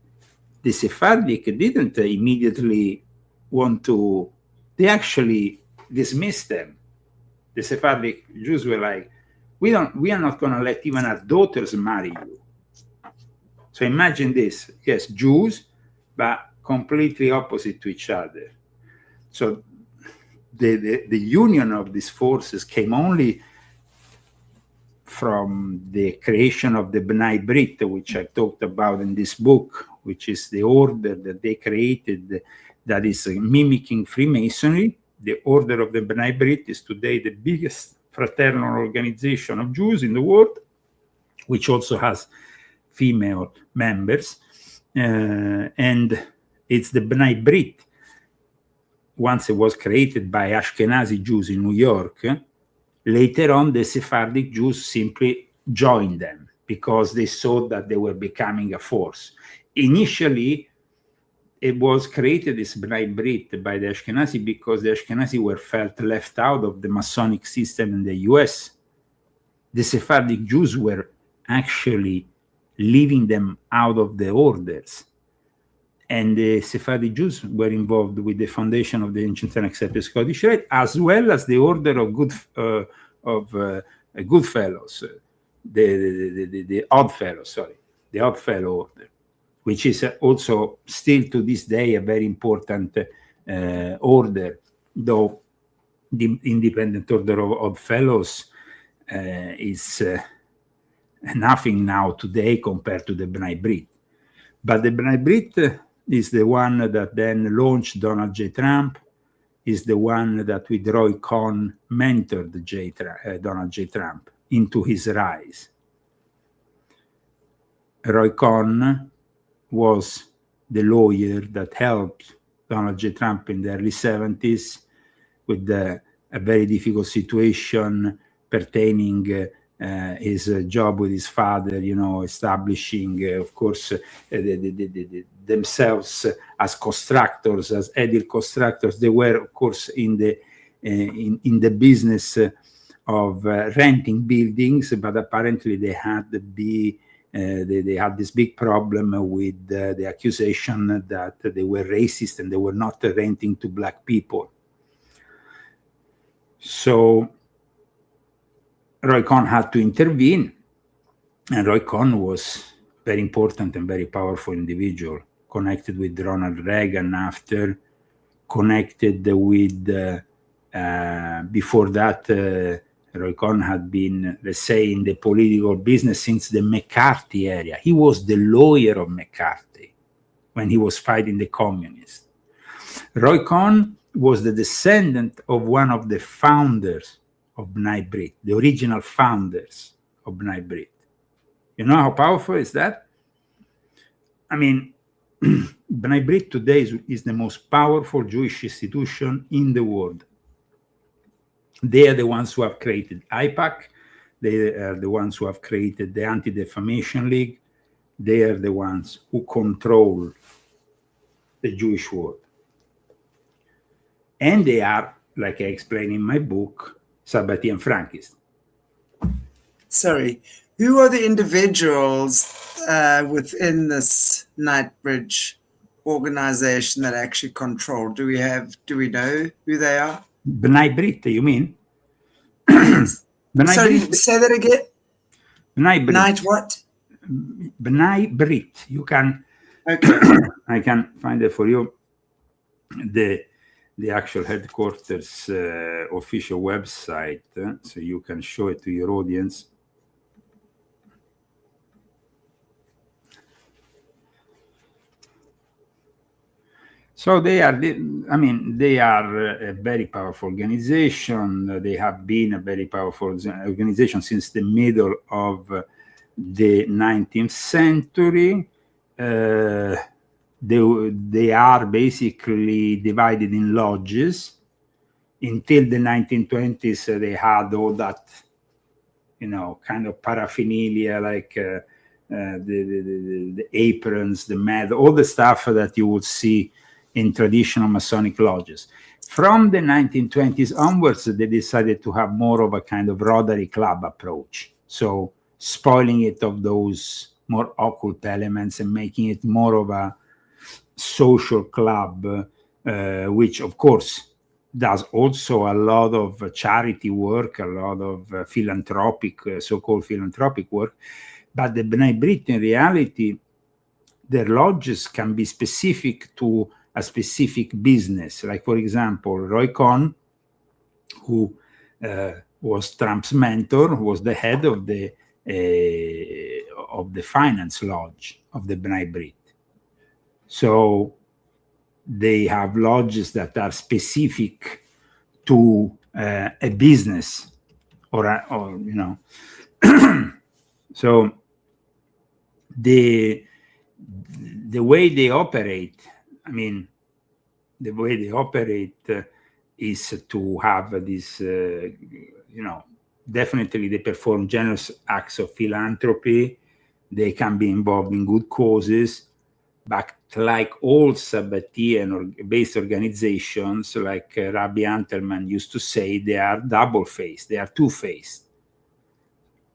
the Sephardic didn't immediately want to, they actually dismissed them. The Sephardic Jews were like, we are not going to let even our daughters marry you. So imagine this, yes, Jews, but completely opposite to each other. So the union of these forces came only from the creation of the B'nai Brit, which I talked about in this book, which is the order that they created that is mimicking Freemasonry. The Order of the B'nai Brit is today the biggest fraternal organization of Jews in the world, which also has female members. And it's the B'nai Brit. Once it was created by Ashkenazi Jews in New York, later on the Sephardic Jews simply joined them because they saw that they were becoming a force. Initially, it was created, this B'nai Brit, by the Ashkenazi because the Ashkenazi were felt left out of the Masonic system in the US. The Sephardic Jews were actually leaving them out of the orders. And the Sephardic Jews were involved with the foundation of the Ancient and Accepted Scottish Rite, as well as the Order of Good Fellows, the Odd Fellows, the Odd Fellow Order, which is also still to this day a very important order, though the Independent Order of Odd Fellows is nothing now today compared to the B'nai Brit. But the B'nai Brit is the one that then launched Donald J. Trump, is the one that with Roy Cohn mentored Donald J. Trump into his rise. Roy Cohn was the lawyer that helped Donald J. Trump in the early 70s with a very difficult situation pertaining his job with his father, establishing, of course, themselves as constructors, as edil constructors. They were, of course, in the business of renting buildings, but apparently they had they had this big problem with the accusation that they were racist and they were not renting to black people. So Roy Cohn had to intervene, and Roy Cohn was very important and very powerful individual, connected with Ronald Reagan after, connected with, before that, Roy Cohn had been, let's say, in the political business since the McCarthy era. He was the lawyer of McCarthy when he was fighting the communists. Roy Cohn was the descendant of one of the founders of B'nai Brit, the original founders of B'nai Brit. You know how powerful is that? I mean, B'nai Brit today is the most powerful Jewish institution in the world. They are the ones who have created IPAC. They are the ones who have created the Anti-Defamation League. They are the ones who control the Jewish world. And they are, like I explain in my book, Sabbatean Frankist. Sorry, who are the individuals within this Knightbridge organization that actually control? Do we know who they are? B'nai Brit, you mean? Sorry, say that again. B'nai Brit. Night what? B'nai Brit. You can. Okay. I can find it for you. The actual headquarters official website, so you can show it to your audience. So they are a very powerful organization. They have been a very powerful organization since the middle of the 19th century. They are basically divided in lodges. Until the 1920s, they had all that, kind of paraphernalia, like the aprons, the medal, all the stuff that you would see in traditional Masonic lodges. From the 1920s onwards, they decided to have more of a kind of Rotary Club approach. So spoiling it of those more occult elements and making it more of a social club, which of course does also a lot of charity work, a lot of philanthropic, so-called philanthropic work. But the B'nai Brit in reality their lodges can be specific to a specific business. Like, for example, Roy Cohn, who was Trump's mentor, was the head of the finance lodge of the B'nai B'rith. So they have lodges that are specific to a business, or you know. So the way they operate, I mean, the way they operate is to have this, you know, definitely they perform generous acts of philanthropy. They can be involved in good causes, but like all Sabbatean-based organizations, like Rabbi Antelman used to say, they are double-faced, they are two-faced.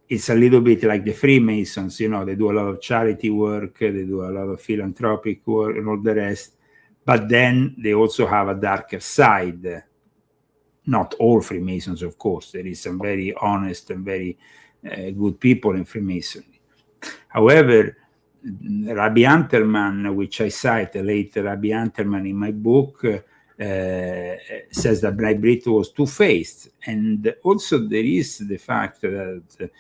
It's a little bit like the Freemasons, you know, they do a lot of charity work, they do a lot of philanthropic work and all the rest, but then they also have a darker side. Not all Freemasons, of course. There is some very honest and very good people in Freemasonry. However, Rabbi Antelman, which I cite, the late Rabbi Antelman in my book, says that B'nai B'rith was two-faced. And also there is the fact that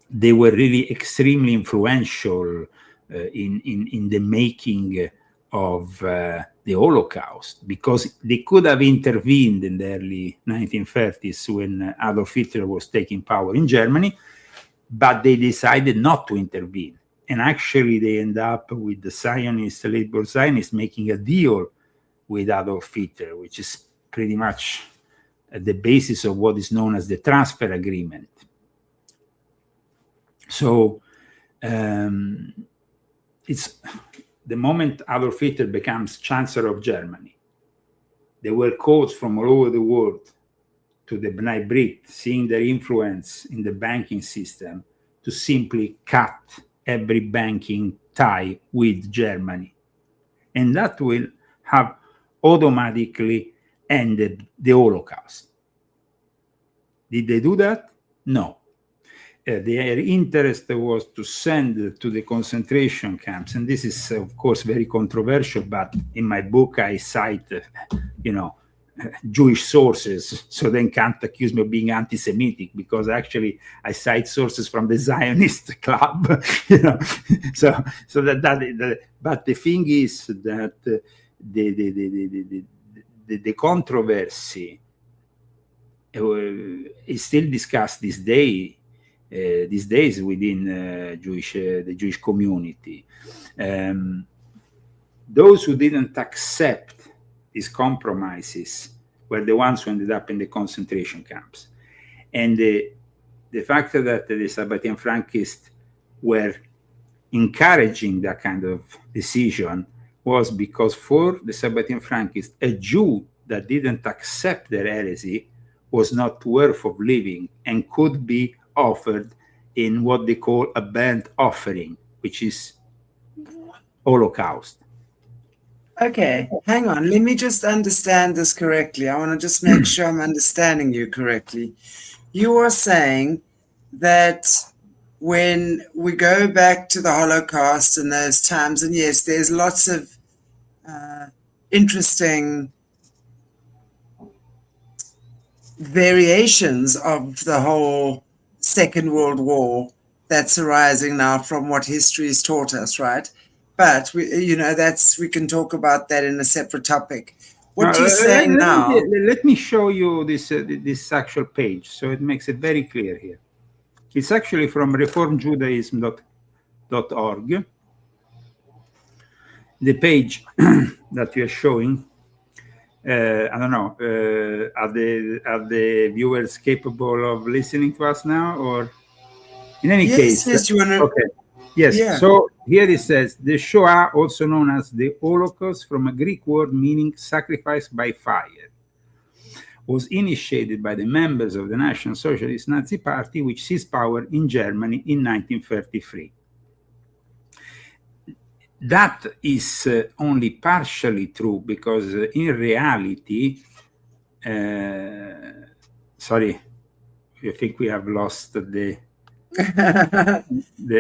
they were really extremely influential in the making of the Holocaust, because they could have intervened in the early 1930s when Adolf Hitler was taking power in Germany, but they decided not to intervene. And actually they end up with the Zionists, the labor Zionists, making a deal with Adolf Hitler, which is pretty much the basis of what is known as the transfer agreement. So it's the moment Adolf Hitler becomes Chancellor of Germany, there were calls from all over the world to the B'nai B'rith, seeing their influence in the banking system, to simply cut every banking tie with Germany. And that will have automatically ended the Holocaust. Did they do that? No. Their interest was to send to the concentration camps, and this is, of course, very controversial, but in my book I cite, you know, Jewish sources, so then can't accuse me of being anti-Semitic, because actually I cite sources from the Zionist club, you know. So but the thing is that the controversy is still discussed these days within the Jewish community. Those who didn't accept these compromises were the ones who ended up in the concentration camps. And the fact that the Sabbatean Frankists were encouraging that kind of decision was because for the Sabbatean Frankists, a Jew that didn't accept their heresy was not worth of living and could be offered in what they call a burnt offering, which is Holocaust. Okay, hang on. Let me just understand this correctly. I want to just make sure I'm understanding you correctly. You are saying that when we go back to the Holocaust and those times, and yes, there's lots of interesting variations of the whole Second World War that's arising now from what history has taught us, right? But we can talk about that in a separate topic. What you're saying now. Let me show you this actual page, so it makes it very clear here. It's actually from reformjudaism.org. The page that you're showing. I don't know. Are the viewers capable of listening to us now, or in any case? Yes, you want to. Okay. Yes. Yeah. So here it says the Shoah, also known as the Holocaust, from a Greek word meaning sacrifice by fire, was initiated by the members of the National Socialist Nazi Party, which seized power in Germany in 1933. That is only partially true, because in reality, sorry, I think we have lost the...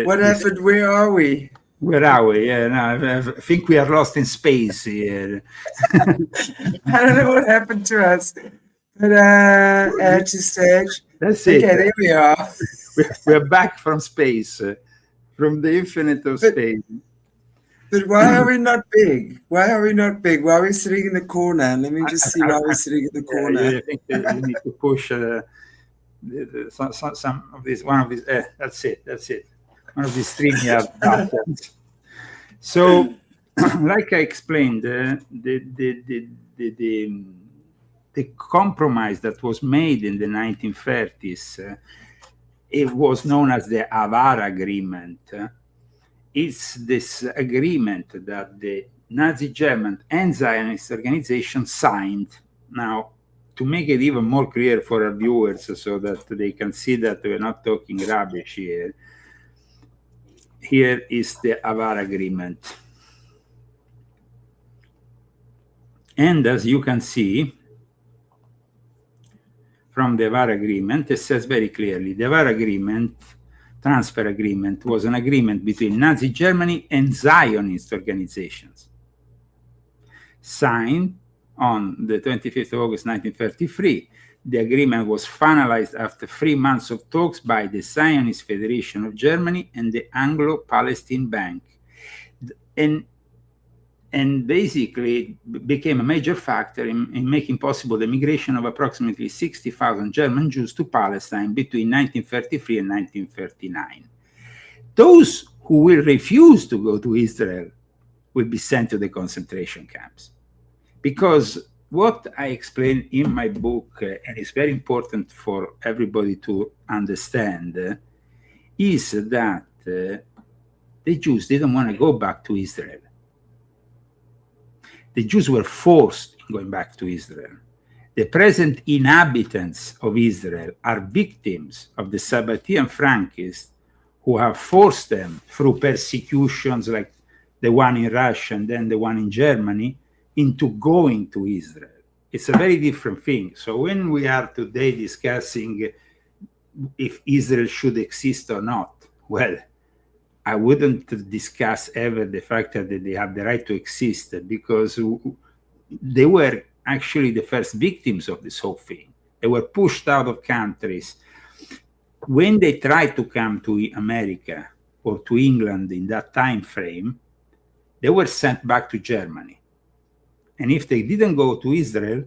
What happened? Where are we? Where are we? Yeah, no, I think we are lost in space here. I don't know what happened to us. But add to stage. That's Okay, it. there we are. We're back from space, from the infinite of space. But why are we not big? Why are we not big? Why are we sitting in the corner? Let me just see why we're sitting in the corner. I think you need to push some of these. One of these. That's it. One of these StreamYard buttons. So, like I explained, the compromise that was made in the 1930s, it was known as the Haavara Agreement. It's this agreement that the Nazi German and Zionist organization signed. Now, to make it even more clear for our viewers so that they can see that we're not talking rubbish here, here is the Haavara Agreement. And as you can see from the Haavara Agreement, it says very clearly, the Haavara Agreement, transfer agreement, was an agreement between Nazi Germany and Zionist organizations. Signed on the 25th of August 1933, the agreement was finalized after 3 months of talks by the Zionist Federation of Germany and the Anglo-Palestine Bank. And basically became a major factor in making possible the migration of approximately 60,000 German Jews to Palestine between 1933 and 1939. Those who will refuse to go to Israel will be sent to the concentration camps. Because what I explain in my book, and it's very important for everybody to understand, is that the Jews didn't want to go back to Israel. The Jews were forced going back to Israel. The present inhabitants of Israel are victims of the Sabbatean Frankists who have forced them through persecutions like the one in Russia and then the one in Germany into going to Israel. It's a very different thing. So when we are today discussing if Israel should exist or not, well, I wouldn't discuss ever the fact that they have the right to exist, because they were actually the first victims of this whole thing. They were pushed out of countries. When they tried to come to America or to England in that time frame, they were sent back to Germany. And if they didn't go to Israel,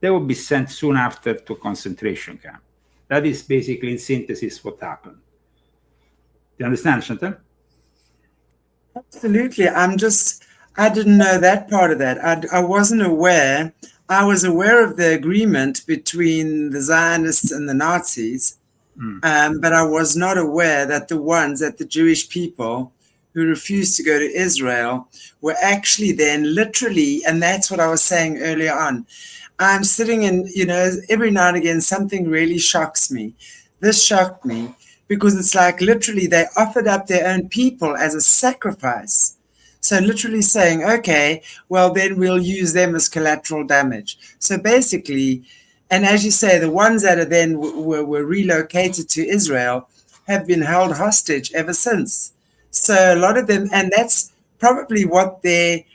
they would be sent soon after to a concentration camp. That is basically, in synthesis, what happened. Do you understand, Chantal? Absolutely. I didn't know that part of that. I wasn't aware. I was aware of the agreement between the Zionists and the Nazis, but I was not aware that the Jewish people who refused to go to Israel were actually then literally, and that's what I was saying earlier on. I'm sitting in, every now and again, something really shocks me. This shocked me. Because it's like literally they offered up their own people as a sacrifice. So literally saying, okay, well, then we'll use them as collateral damage. So basically, and as you say, the ones that are then were relocated to Israel have been held hostage ever since. So a lot of them, and that's probably what many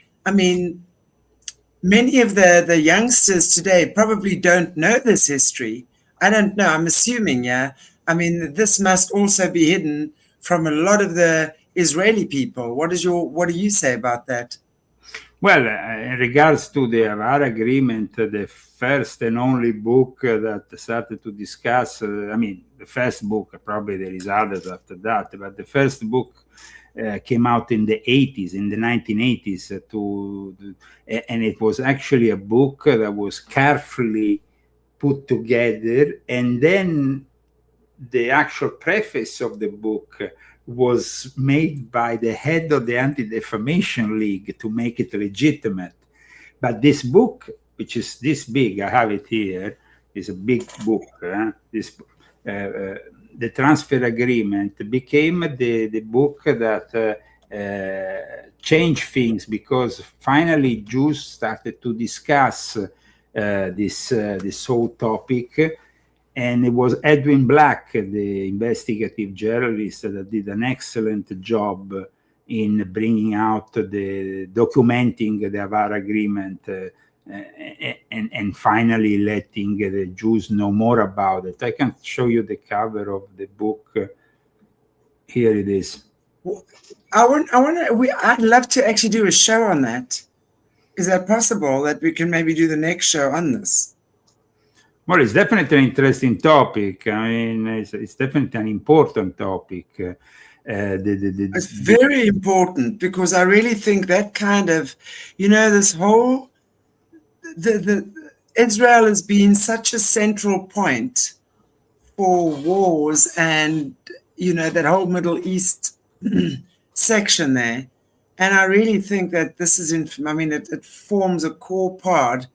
of the youngsters today probably don't know this history. I don't know, I'm assuming, yeah. This must also be hidden from a lot of the Israeli people. What do you say about that? Well, in regards to the Haavara Agreement, the first and only book that started to discuss, the first book, probably there is others after that, but the first book came out in the 80s, in the 1980s, and it was actually a book that was carefully put together, and then the actual preface of the book was made by the head of the Anti-Defamation League to make it legitimate. But this book, which is this big, I have it here, is a big book. The Transfer Agreement became the book that changed things, because finally Jews started to discuss this whole topic. And it was Edwin Black, the investigative journalist, that did an excellent job in bringing out documenting the Haavara agreement and finally letting the Jews know more about it. I can show you the cover of the book. Here it is. I'd love to actually do a show on that. Is that possible that we can maybe do the next show on this? Well, it's definitely an interesting topic. I mean, it's definitely an important topic. It's very important because I really think that kind of, this whole, Israel has been such a central point for wars and, that whole Middle East section there. And I really think that this is, it forms a core part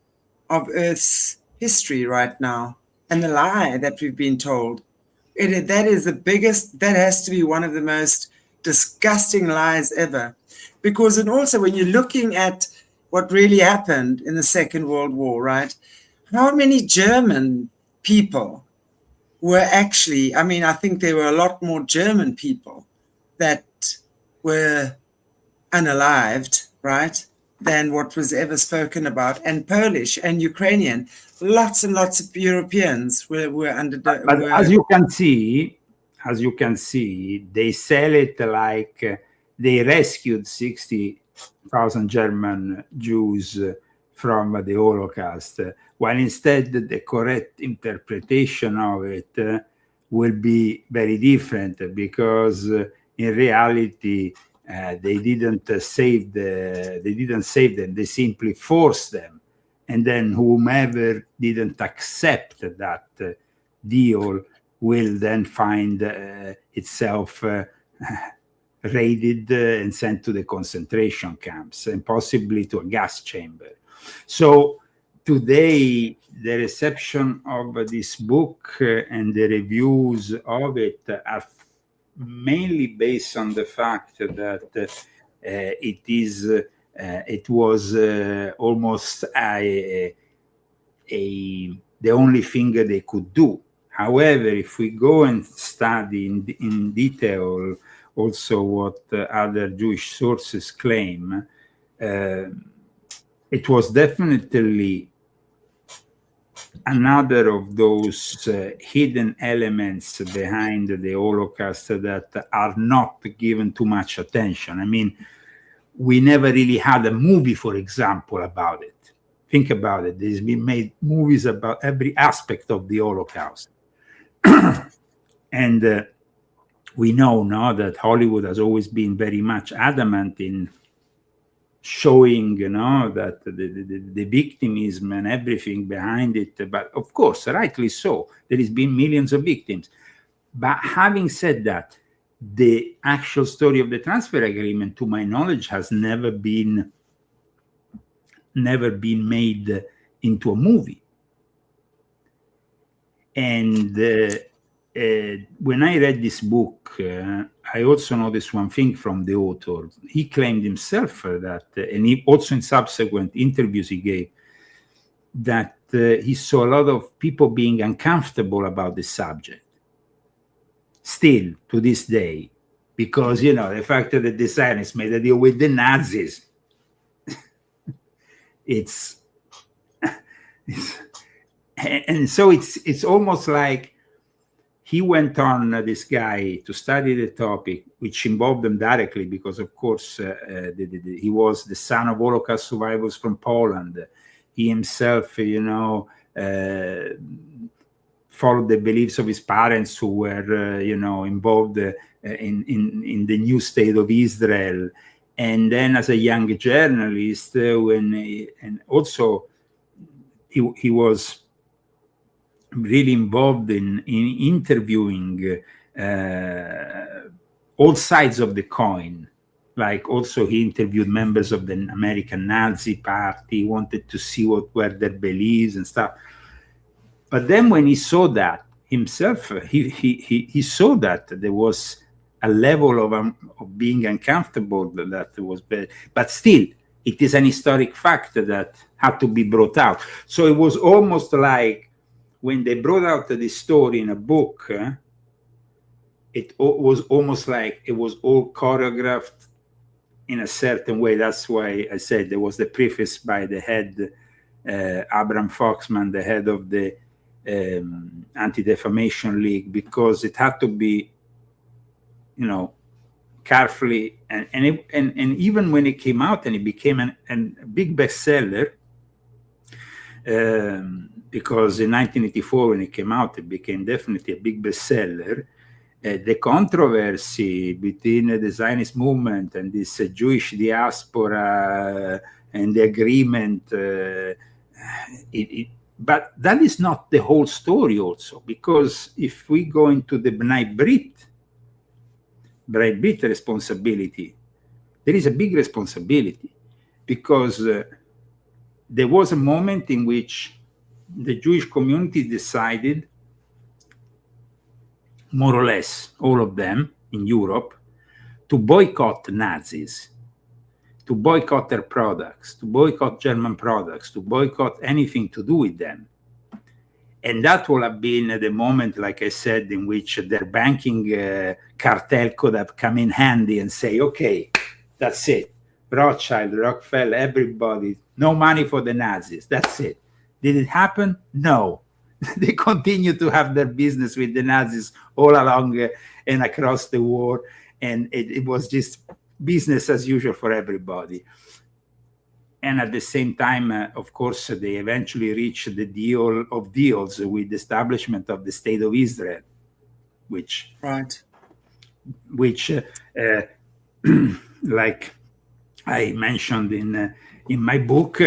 of Earth's history right now, and the lie that we've been told. That is the biggest, that has to be one of the most disgusting lies ever. Because, and also when you're looking at what really happened in the Second World War, right? How many German people were actually, I think there were a lot more German people that were unalived, right, than what was ever spoken about, and Polish and Ukrainian. Lots and lots of Europeans were under. But as you can see, they sell it like they rescued 60,000 German Jews from the Holocaust, while instead the correct interpretation of it will be very different, because in reality they didn't save them. They simply forced them, and then whomever didn't accept that deal will then find itself raided and sent to the concentration camps and possibly to a gas chamber. So today, the reception of this book and the reviews of it are mainly based on the fact that it was almost the only thing they could do. However, if we go and study in detail also what other Jewish sources claim, it was definitely another of those hidden elements behind the Holocaust that are not given too much attention. I mean, we never really had a movie, for example, about it. Think about it. There's been made movies about every aspect of the Holocaust. And we know now that Hollywood has always been very much adamant in showing, that the victimism and everything behind it. But of course, rightly so, there has been millions of victims. But having said that, the actual story of the transfer agreement, to my knowledge, has never been made into a movie. And when I read this book, I also noticed one thing from the author. He claimed himself that, and he also in subsequent interviews he gave, that he saw a lot of people being uncomfortable about the subject, still to this day, because, the fact that the Zionists made a deal with the Nazis, and so it's almost like he went on, this guy, to study the topic, which involved them directly, because, of course, he was the son of Holocaust survivors from Poland. He himself, followed the beliefs of his parents, who were, involved in the new state of Israel. And then, as a young journalist, and also he was really involved in interviewing all sides of the coin. Like, also he interviewed members of the American Nazi Party, wanted to see what were their beliefs and stuff. But then when he saw that himself, he saw that there was a level of being uncomfortable that was bad. But still, it is an historic fact that had to be brought out. So it was almost like when they brought out the story in a book, it was almost like it was all choreographed in a certain way. That's why I said there was the preface by the head, Abraham Foxman, the head of the Anti-Defamation League, because it had to be, carefully, and even when it came out and it became a big bestseller, because in 1984 when it came out, it became definitely a big bestseller. The controversy between the Zionist movement and this Jewish diaspora and the agreement, but that is not the whole story also, because if we go into the B'nai Brit responsibility, there is a big responsibility, because there was a moment in which the Jewish community decided, more or less all of them in Europe, to boycott Nazis, to boycott their products, to boycott German products, to boycott anything to do with them. And that will have been the moment, like I said, in which their banking cartel could have come in handy and say, okay, that's it. Rothschild, Rockefeller, everybody, no money for the Nazis. That's it. Did it happen? No. They continue to have their business with the Nazis all along and across the war. And it was just business as usual for everybody. And at the same time, of course, they eventually reached the deal of deals with the establishment of the State of Israel, which like I mentioned in my book,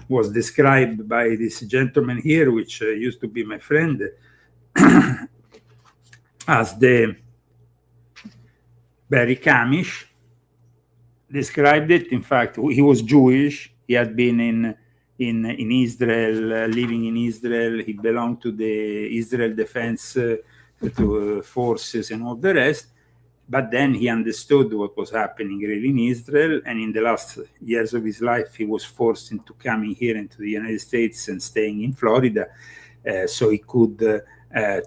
was described by this gentleman here, which used to be my friend, as the Barry Kamish described it. In fact, he was Jewish. He had been in Israel, living in Israel. He belonged to the Israel Defense Forces and all the rest. But then he understood what was happening really in Israel. And in the last years of his life, he was forced into coming here into the United States and staying in Florida. So he could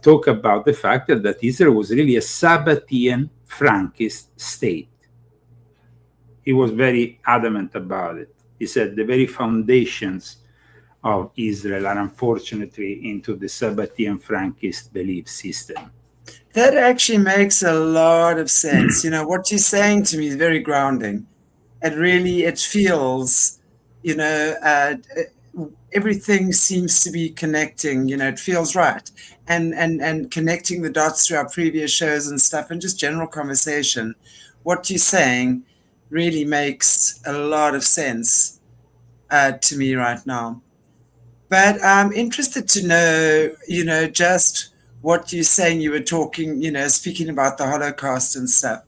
talk about the fact that Israel was really a Sabbatean Frankist state. He was very adamant about it. He said the very foundations of Israel are unfortunately into the Sabbatean Frankist belief system. That actually makes a lot of sense. What you're saying to me is very grounding. It feels, everything seems to be connecting, it feels right. And connecting the dots through our previous shows and stuff and just general conversation, what you're saying really makes a lot of sense to me right now. But I'm interested to know, just what you're saying. You were talking, speaking about the Holocaust and stuff.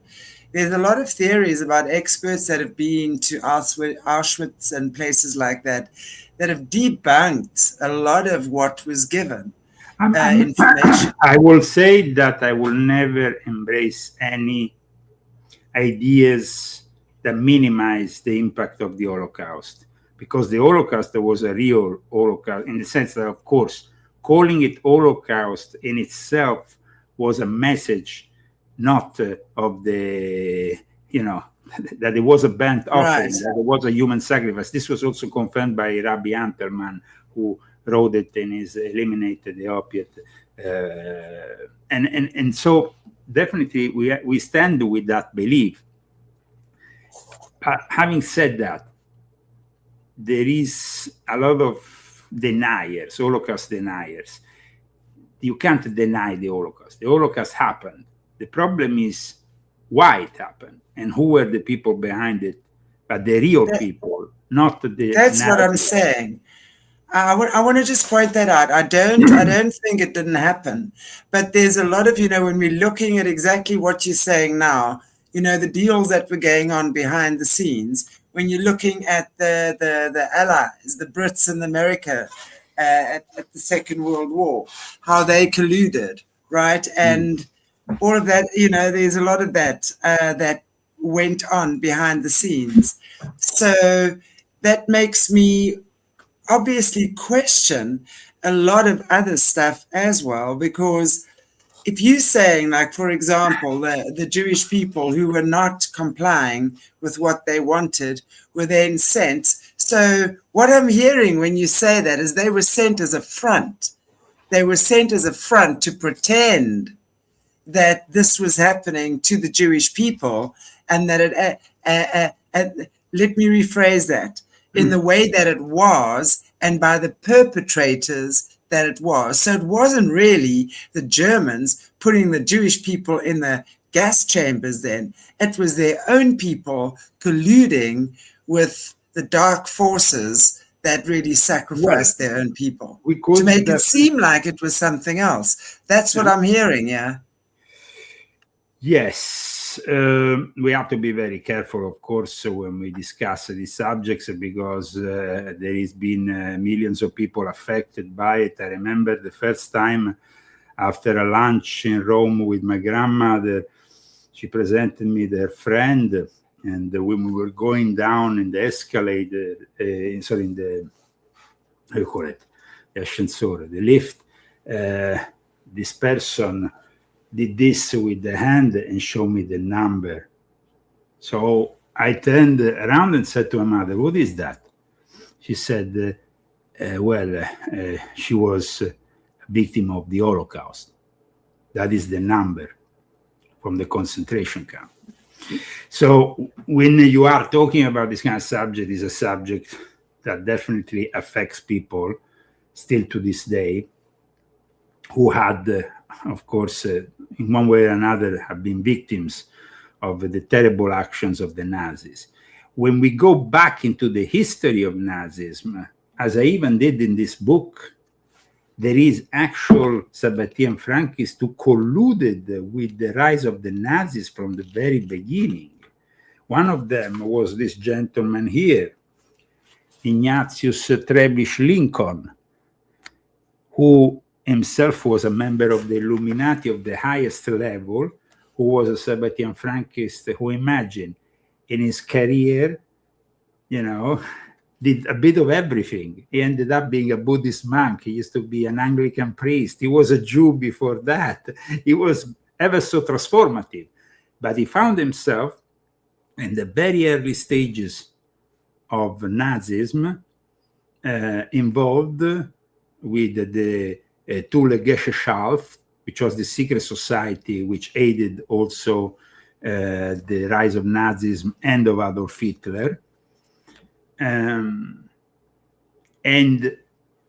There's a lot of theories about experts that have been to Auschwitz and places like that have debunked a lot of what was given information. I will say that I will never embrace any ideas that minimize the impact of the Holocaust, because the Holocaust was a real Holocaust, in the sense that, of course, calling it Holocaust in itself was a message, not of the, that it was a burnt offering, that it was a human sacrifice. This was also confirmed by Rabbi Antelman, who wrote it in his Eliminate the Opiate. And so definitely we stand with that belief. Having said that, there is a lot of deniers, Holocaust deniers. You can't deny the Holocaust. The Holocaust happened. The problem is why it happened and who were the people behind it, but the real people, not the. That's narrative. What I'm saying. I want to just point that out. I don't think it didn't happen, but there's a lot of, when we're looking at exactly what you're saying now, the deals that were going on behind the scenes, when you're looking at the allies, the Brits and America at the Second World War, how they colluded, right? And all of that, there's a lot of that that went on behind the scenes. So that makes me obviously question a lot of other stuff as well, because if you're saying, like, for example, the Jewish people who were not complying with what they wanted were then sent. So what I'm hearing when you say that is they were sent as a front. They were sent as a front to pretend that this was happening to the Jewish people, and that let me rephrase that, in the way that it was, and by the perpetrators that it was. So it wasn't really the Germans putting the Jewish people in the gas chambers then. It was their own people colluding with the dark forces that really sacrificed their own people to make it seem like it was something else. That's what I'm hearing, yeah? Yes, we have to be very careful, of course, when we discuss these subjects, because there has been millions of people affected by it. I remember the first time after a lunch in Rome with my grandmother, she presented me their friend, and when we were going down in the escalator, in the, how you call it, the ascensore, the lift, this person did this with the hand and showed me the number. So I turned around and said to my mother, "What is that?" She said, she was a victim of the Holocaust. That is the number from the concentration camp. So when you are talking about this kind of subject, is a subject that definitely affects people still to this day, who had, of course, in one way or another, have been victims of the terrible actions of the Nazis. When we go back into the history of Nazism, as I even did in this book, there is actual Sabbatean Frankists who colluded with the rise of the Nazis from the very beginning. One of them was this gentleman here, Ignatius Treblich Lincoln, who himself was a member of the Illuminati of the highest level, who was a Sabbatean Frankist, who, imagine, in his career, did a bit of everything. He ended up being a Buddhist monk. He used to be an Anglican priest. He was a Jew before that. He was ever so transformative. But he found himself in the very early stages of Nazism, involved with the Thule Gesellschaft, which was the secret society which aided also the rise of Nazism and of Adolf Hitler. And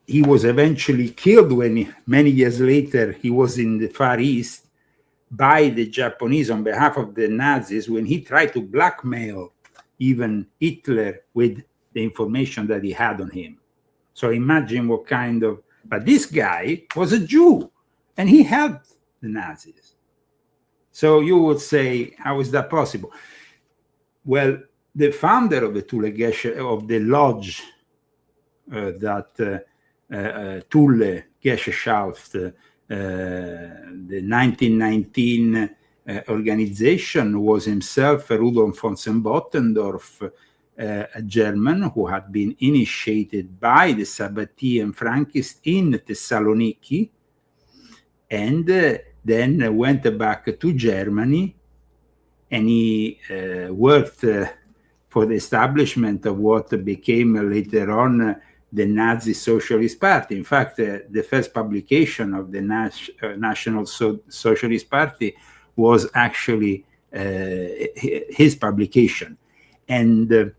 he was eventually killed when, many years later, he was in the Far East by the Japanese on behalf of the Nazis, when he tried to blackmail even Hitler with the information that he had on him. So imagine what kind of... But this guy was a Jew, and he helped the Nazis. So you would say, how is that possible? Well, the founder of the Thule of the lodge, Thule Gesellschaft, the 1919 organization, was himself Rudolf von Bottendorf, a German who had been initiated by the Sabbatean Frankists in Thessaloniki, and then went back to Germany, and he worked for the establishment of what became later on the Nazi Socialist Party. In fact, the first publication of the National Socialist Party was actually his publication. And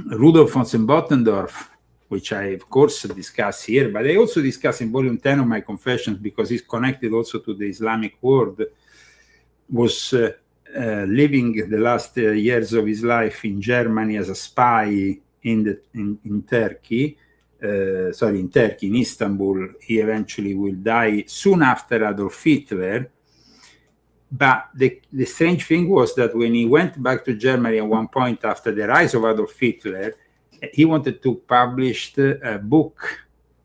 Rudolf von Bottendorf, which I, of course, discuss here, but I also discuss in volume 10 of my Confessions, because it's connected also to the Islamic world, was living the last years of his life in Germany as a spy in Turkey. In Istanbul. He eventually will die soon after Adolf Hitler. But the strange thing was that when he went back to Germany at one point after the rise of Adolf Hitler, he wanted to publish a book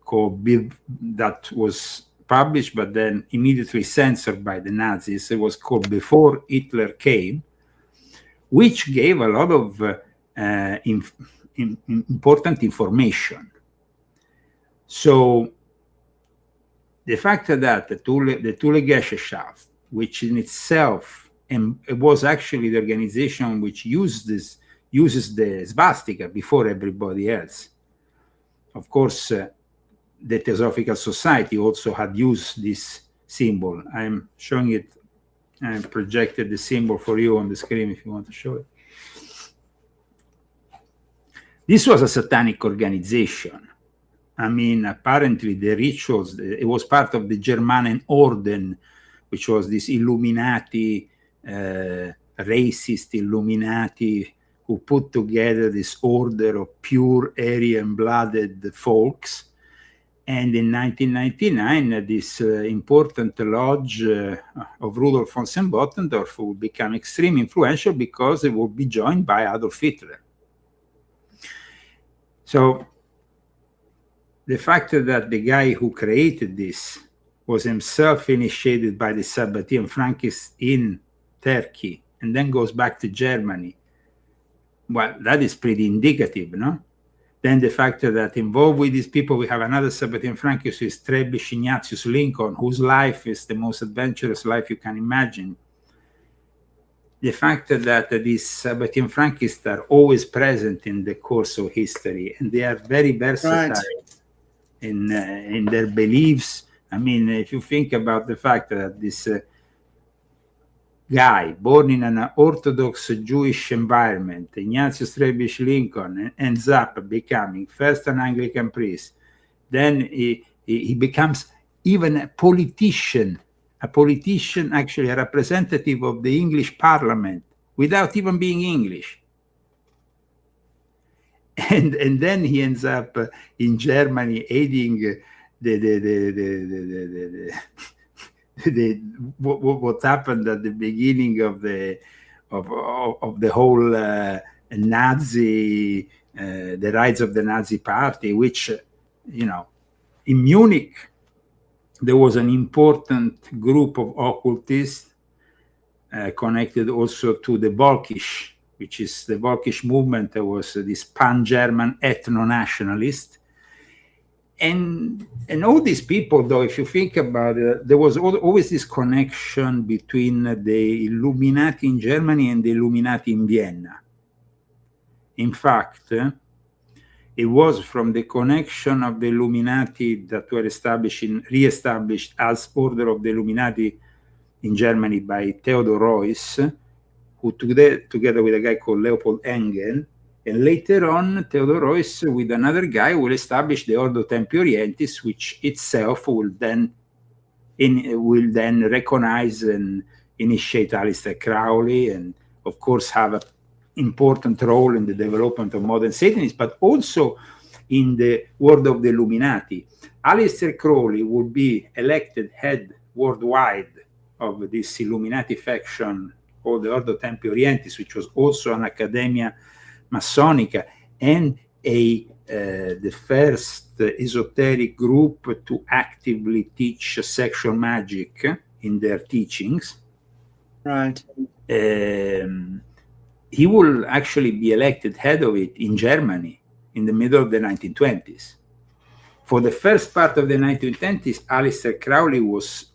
that was published but then immediately censored by the Nazis. It was called Before Hitler Came, which gave a lot of important information So the fact that the Thule Gesellschaft, which in itself, and it was actually the organization which uses the swastika before everybody else. Of course, the Theosophical Society also had used this symbol. I'm showing it. I projected the symbol for you on the screen if you want to show it. This was a satanic organization. I mean, apparently the rituals, it was part of the German Orden, which was this Illuminati, racist Illuminati, who put together this order of pure Aryan-blooded folks. And in 1999, this important lodge of Rudolf von Sembotendorf would become extremely influential because it would be joined by Adolf Hitler. So the fact that the guy who created this was himself initiated by the Sabbatean Frankists in Turkey and then goes back to Germany, well, that is pretty indicative, no? Then the fact that involved with these people, we have another Sabbatean Frankist, who is Trebitsch Ignatius Lincoln, whose life is the most adventurous life you can imagine. The fact that these Sabbatean Frankists are always present in the course of history, and they are very versatile in their beliefs. I mean, if you think about the fact that this guy born in an Orthodox Jewish environment, Ignatius Trebitsch Lincoln, ends up becoming first an Anglican priest, then he becomes even a politician, actually a representative of the English Parliament, without even being English. And then he ends up in Germany aiding what happened at the beginning of the whole Nazi, the rise of the Nazi Party, which, you know, in Munich there was an important group of occultists connected also to the Volkisch, which is the Volkisch movement. There was this pan-German ethno-nationalist. And all these people, though, if you think about it, there was always this connection between the Illuminati in Germany and the Illuminati in Vienna. In fact, it was from the connection of the Illuminati that were re-established as Order of the Illuminati in Germany by Theodor Heuss, who together with a guy called Leopold Engel, and later on, Theodor Heuss, with another guy, will establish the Ordo Templi Orientis, which itself will then recognize and initiate Aleister Crowley, and of course have an important role in the development of modern Satanism, but also in the world of the Illuminati. Aleister Crowley will be elected head worldwide of this Illuminati faction called the Ordo Templi Orientis, which was also an Academia Masonica, and the first esoteric group to actively teach sexual magic in their teachings. Right. He will actually be elected head of it in Germany in the middle of the 1920s. For the first part of the 1920s, Aleister Crowley was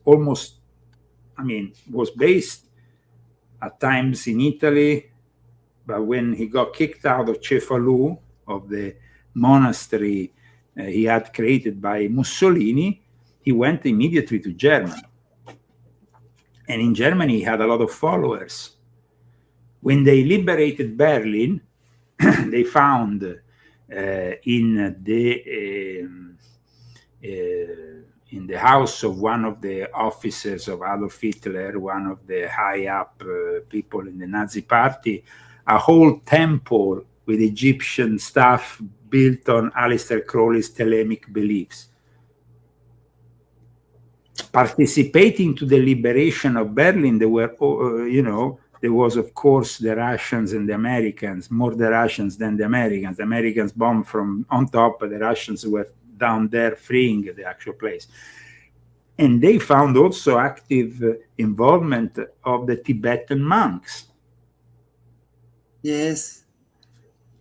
was based at times in Italy, but when he got kicked out of Cefalù, of the monastery he had created by Mussolini, he went immediately to Germany. And in Germany, he had a lot of followers. When they liberated Berlin, they found in the house of one of the officers of Adolf Hitler, one of the high-up people in the Nazi Party, a whole temple with Egyptian stuff built on Aleister Crowley's Thelemic beliefs. Participating to the liberation of Berlin, there were, there was, of course, the Russians and the Americans, more the Russians than the Americans. The Americans bombed from on top, but the Russians were down there freeing the actual place. And they found also active involvement of the Tibetan monks. Yes.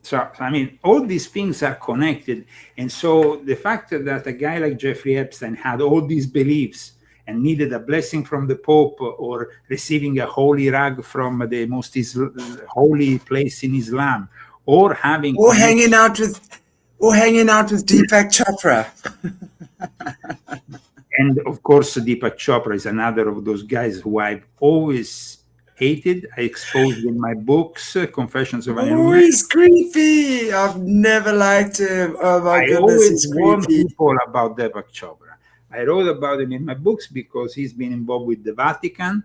So, I mean, all these things are connected. And so the fact that a guy like Jeffrey Epstein had all these beliefs and needed a blessing from the Pope or receiving a holy rag from the most holy place in Islam, or having or hanging out with Deepak Chopra. And of course, Deepak Chopra is another of those guys who I've always hated. I exposed in my books, Confessions of an Oh, Illuminati. he's creepy. I've never liked him. Oh my I goodness, always he's warn creepy. people about Deepak Chopra. I wrote about him in my books because he's been involved with the Vatican.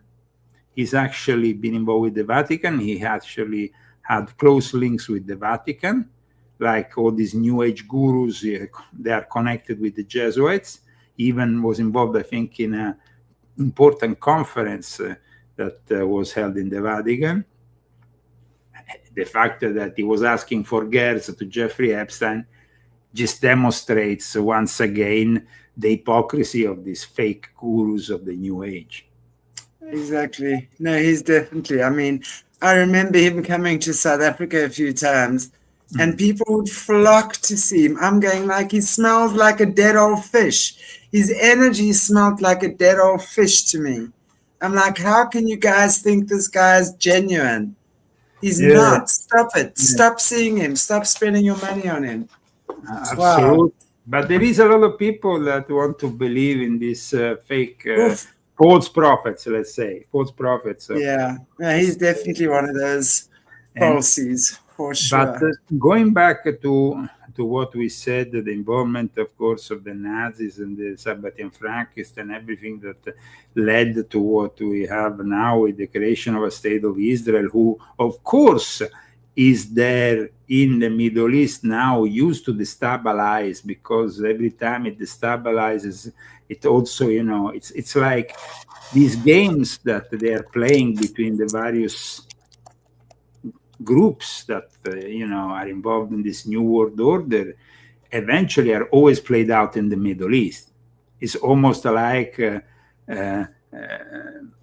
He's actually been involved with the Vatican. He actually had close links with the Vatican, like all these New Age gurus. They are connected with the Jesuits. He even was involved, I think, in an important conference that was held in the Vatican. The fact that he was asking for girls to Jeffrey Epstein just demonstrates once again the hypocrisy of these fake gurus of the New Age. Exactly. No, he's definitely. I mean, I remember him coming to South Africa a few times, and people would flock to see him. I'm going like, he smells like a dead old fish. His energy smelled like a dead old fish to me. I'm like, how can you guys think this guy's genuine? He's not. Stop it. Stop seeing him. Stop spending your money on him. Absolutely. Wow. But there is a lot of people that want to believe in these fake false prophets, let's say, false prophets. Yeah, he's definitely one of those falsies, for sure. But going back to what we said, the involvement, of course, of the Nazis and the Sabbatean Frankist and everything that led to what we have now with the creation of a state of Israel, who, of course, is there in the Middle East now, used to destabilize, because every time it destabilizes, it also, it's like these games that they are playing between the various groups that are involved in this new world order eventually are always played out in the Middle East. It's almost like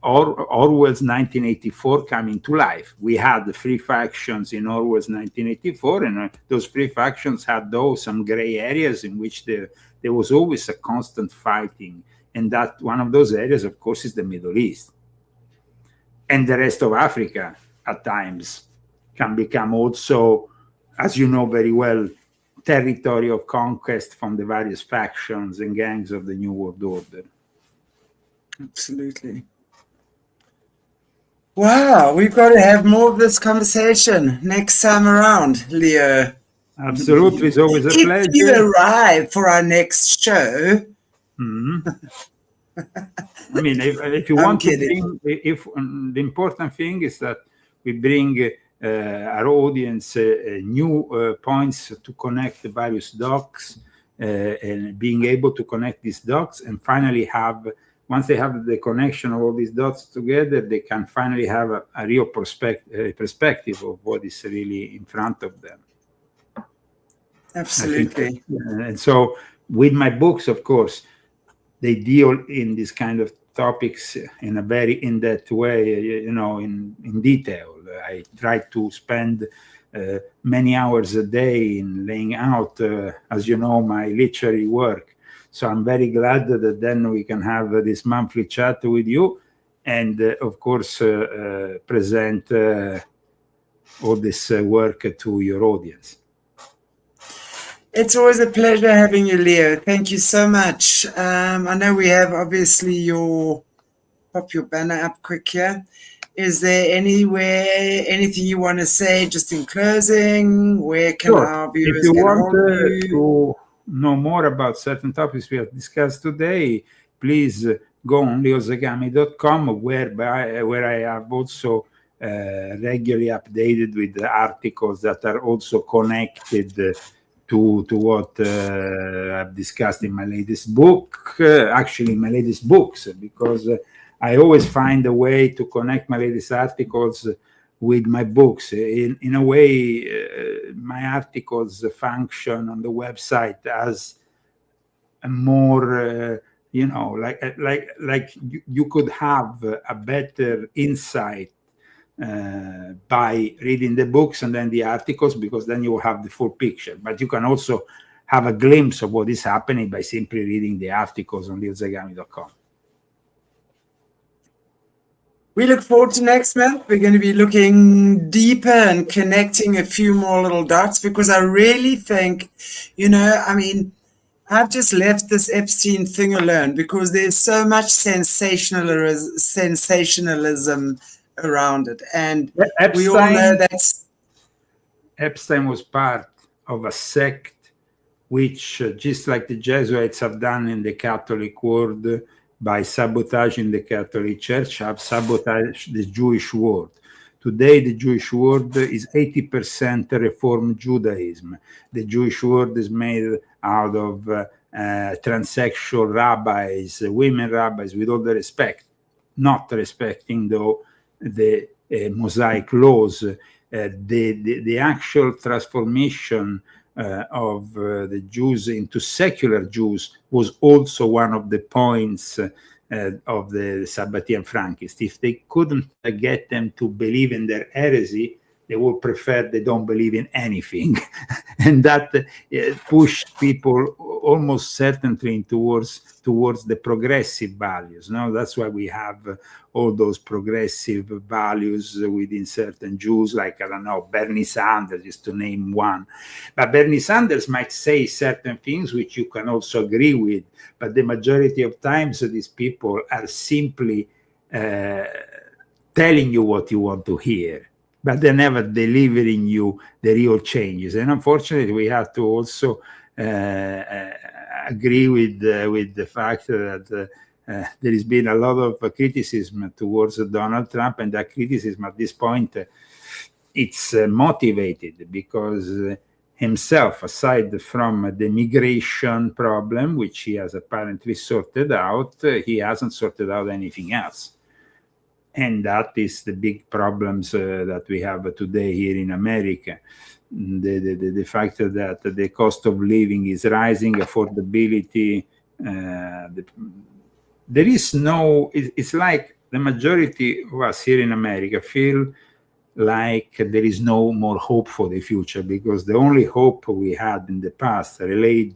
Orwell's 1984 coming to life. We had the three factions in Orwell's 1984, and those three factions had some gray areas in which there was always a constant fighting. And that one of those areas, of course, is the Middle East. And the rest of Africa, at times, can become also, as you know very well, territory of conquest from the various factions and gangs of the New World Order. Absolutely. Wow, we've got to have more of this conversation next time around, Leo. Absolutely, it's always a pleasure. If you arrive for our next show. I mean, if you want to bring, the important thing is that we bring our audience new points to connect the various dots, and being able to connect these dots, and finally once they have the connection of all these dots together, they can finally have a real perspective of what is really in front of them. Absolutely. And so with my books, of course, they deal in this kind of topics in a very in-depth way, in detail. I try to spend many hours a day in laying out, as you know, my literary work. So I'm very glad that then we can have this monthly chat with you, and of course present all this work to your audience. It's always a pleasure having you, Leo. Thank you so much. I know we have obviously pop your banner up quick here. Is there anything you want to say just in closing? Where can our viewers get hold you? To know more about certain topics we have discussed today, please go on leozagami.com, where I have also regularly updated with the articles that are also connected to what I've discussed in my latest book, actually my latest books, because I always find a way to connect my latest articles with my books. In a way, my articles function on the website as a more, like you could have a better insight by reading the books and then the articles, because then you will have the full picture. But you can also have a glimpse of what is happening by simply reading the articles on leozagami.com. We look forward to next month. We're going to be looking deeper and connecting a few more little dots, because I really think, I've just left this Epstein thing alone because there's so much sensationalism around it. And we all know that's... Epstein was part of a sect which, just like the Jesuits have done in the Catholic world by sabotaging the Catholic Church, have sabotaged the Jewish world. Today, the Jewish world is 80% Reform Judaism. The Jewish world is made out of transsexual rabbis, women rabbis, with all the respect, not respecting, though, the Mosaic laws. The actual transformation of the Jews into secular Jews was also one of the points of the Sabbatean Frankists. If they couldn't get them to believe in their heresy, they would prefer they don't believe in anything. And that pushed people almost certainly towards the progressive values. No, that's why we have all those progressive values within certain Jews, like, I don't know, Bernie Sanders, just to name one. But Bernie Sanders might say certain things which you can also agree with, but the majority of times these people are simply telling you what you want to hear, but they're never delivering you the real changes. And unfortunately, we have to also agree with the fact that there has been a lot of criticism towards Donald Trump, and that criticism at this point, it's motivated because himself, aside from the migration problem, which he has apparently sorted out, he hasn't sorted out anything else. And that is the big problems that we have today here in America. The fact that the cost of living is rising, affordability, there is no, it's like the majority of us here in America feel like there is no more hope for the future, because the only hope we had in the past relied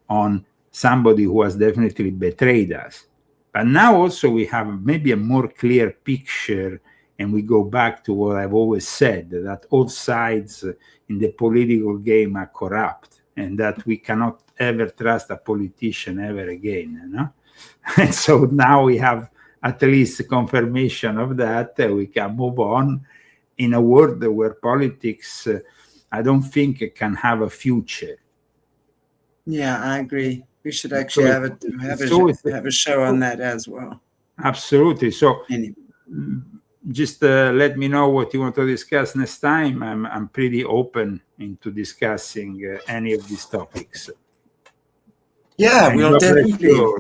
on somebody who has definitely betrayed us. But now also we have maybe a more clear picture, and we go back to what I've always said, that all sides in the political game are corrupt, and that we cannot ever trust a politician ever again, you know? And so now we have at least confirmation of that. We can move on in a world where politics, I don't think it can have a future. Yeah, I agree. We should actually have a show on that as well. Absolutely. So just let me know what you want to discuss next time. I'm pretty open into discussing any of these topics. Yeah, and we'll definitely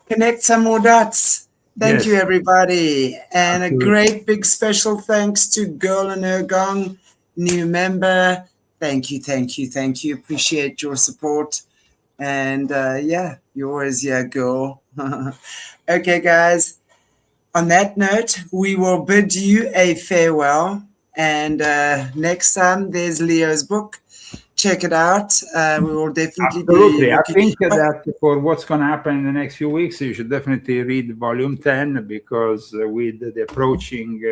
connect some more dots. Thank you, everybody. And a great big special thanks to Girl and Her Gong, new member. Thank you. Appreciate your support. And you're always here, girl. Okay, guys. On that note, we will bid you a farewell. And next time, there's Leo's book. Check it out. We will definitely be... I think that for what's going to happen in the next few weeks, you should definitely read volume 10, because with the approaching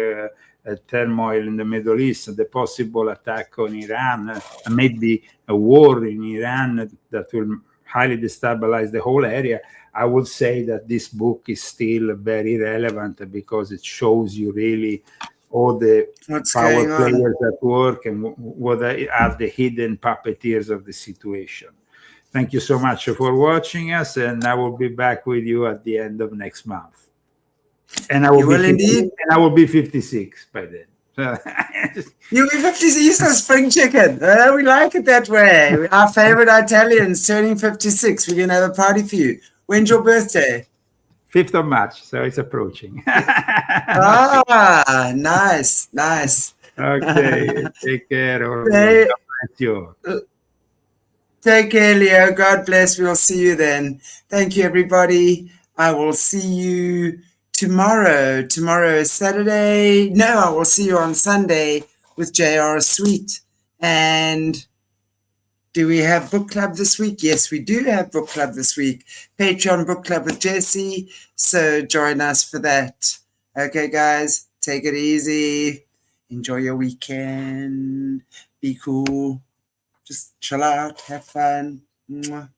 turmoil in the Middle East, the possible attack on Iran, maybe a war in Iran that will highly destabilize the whole area, I would say that this book is still very relevant, because it shows you really all the power players at work and what are the hidden puppeteers of the situation. Thank you so much for watching us, and I will be back with you at the end of next month. And I will be 56 by then. You'll be 56. You're a spring chicken. We like it that way. Our favorite Italians turning 56. We're going to have a party for you. When's your birthday? 5th of March, so it's approaching. Nice. Okay, take care. God bless you. Take care, Leo. God bless. We'll see you then. Thank you, everybody. I will see you Tomorrow is Saturday. No, I will see you on Sunday with JR Sweet. And do we have book club this week? Yes, we do have book club this week. Patreon book club with Jesse. So join us for that. Okay, guys, take it easy. Enjoy your weekend. Be cool. Just chill out. Have fun. Mwah.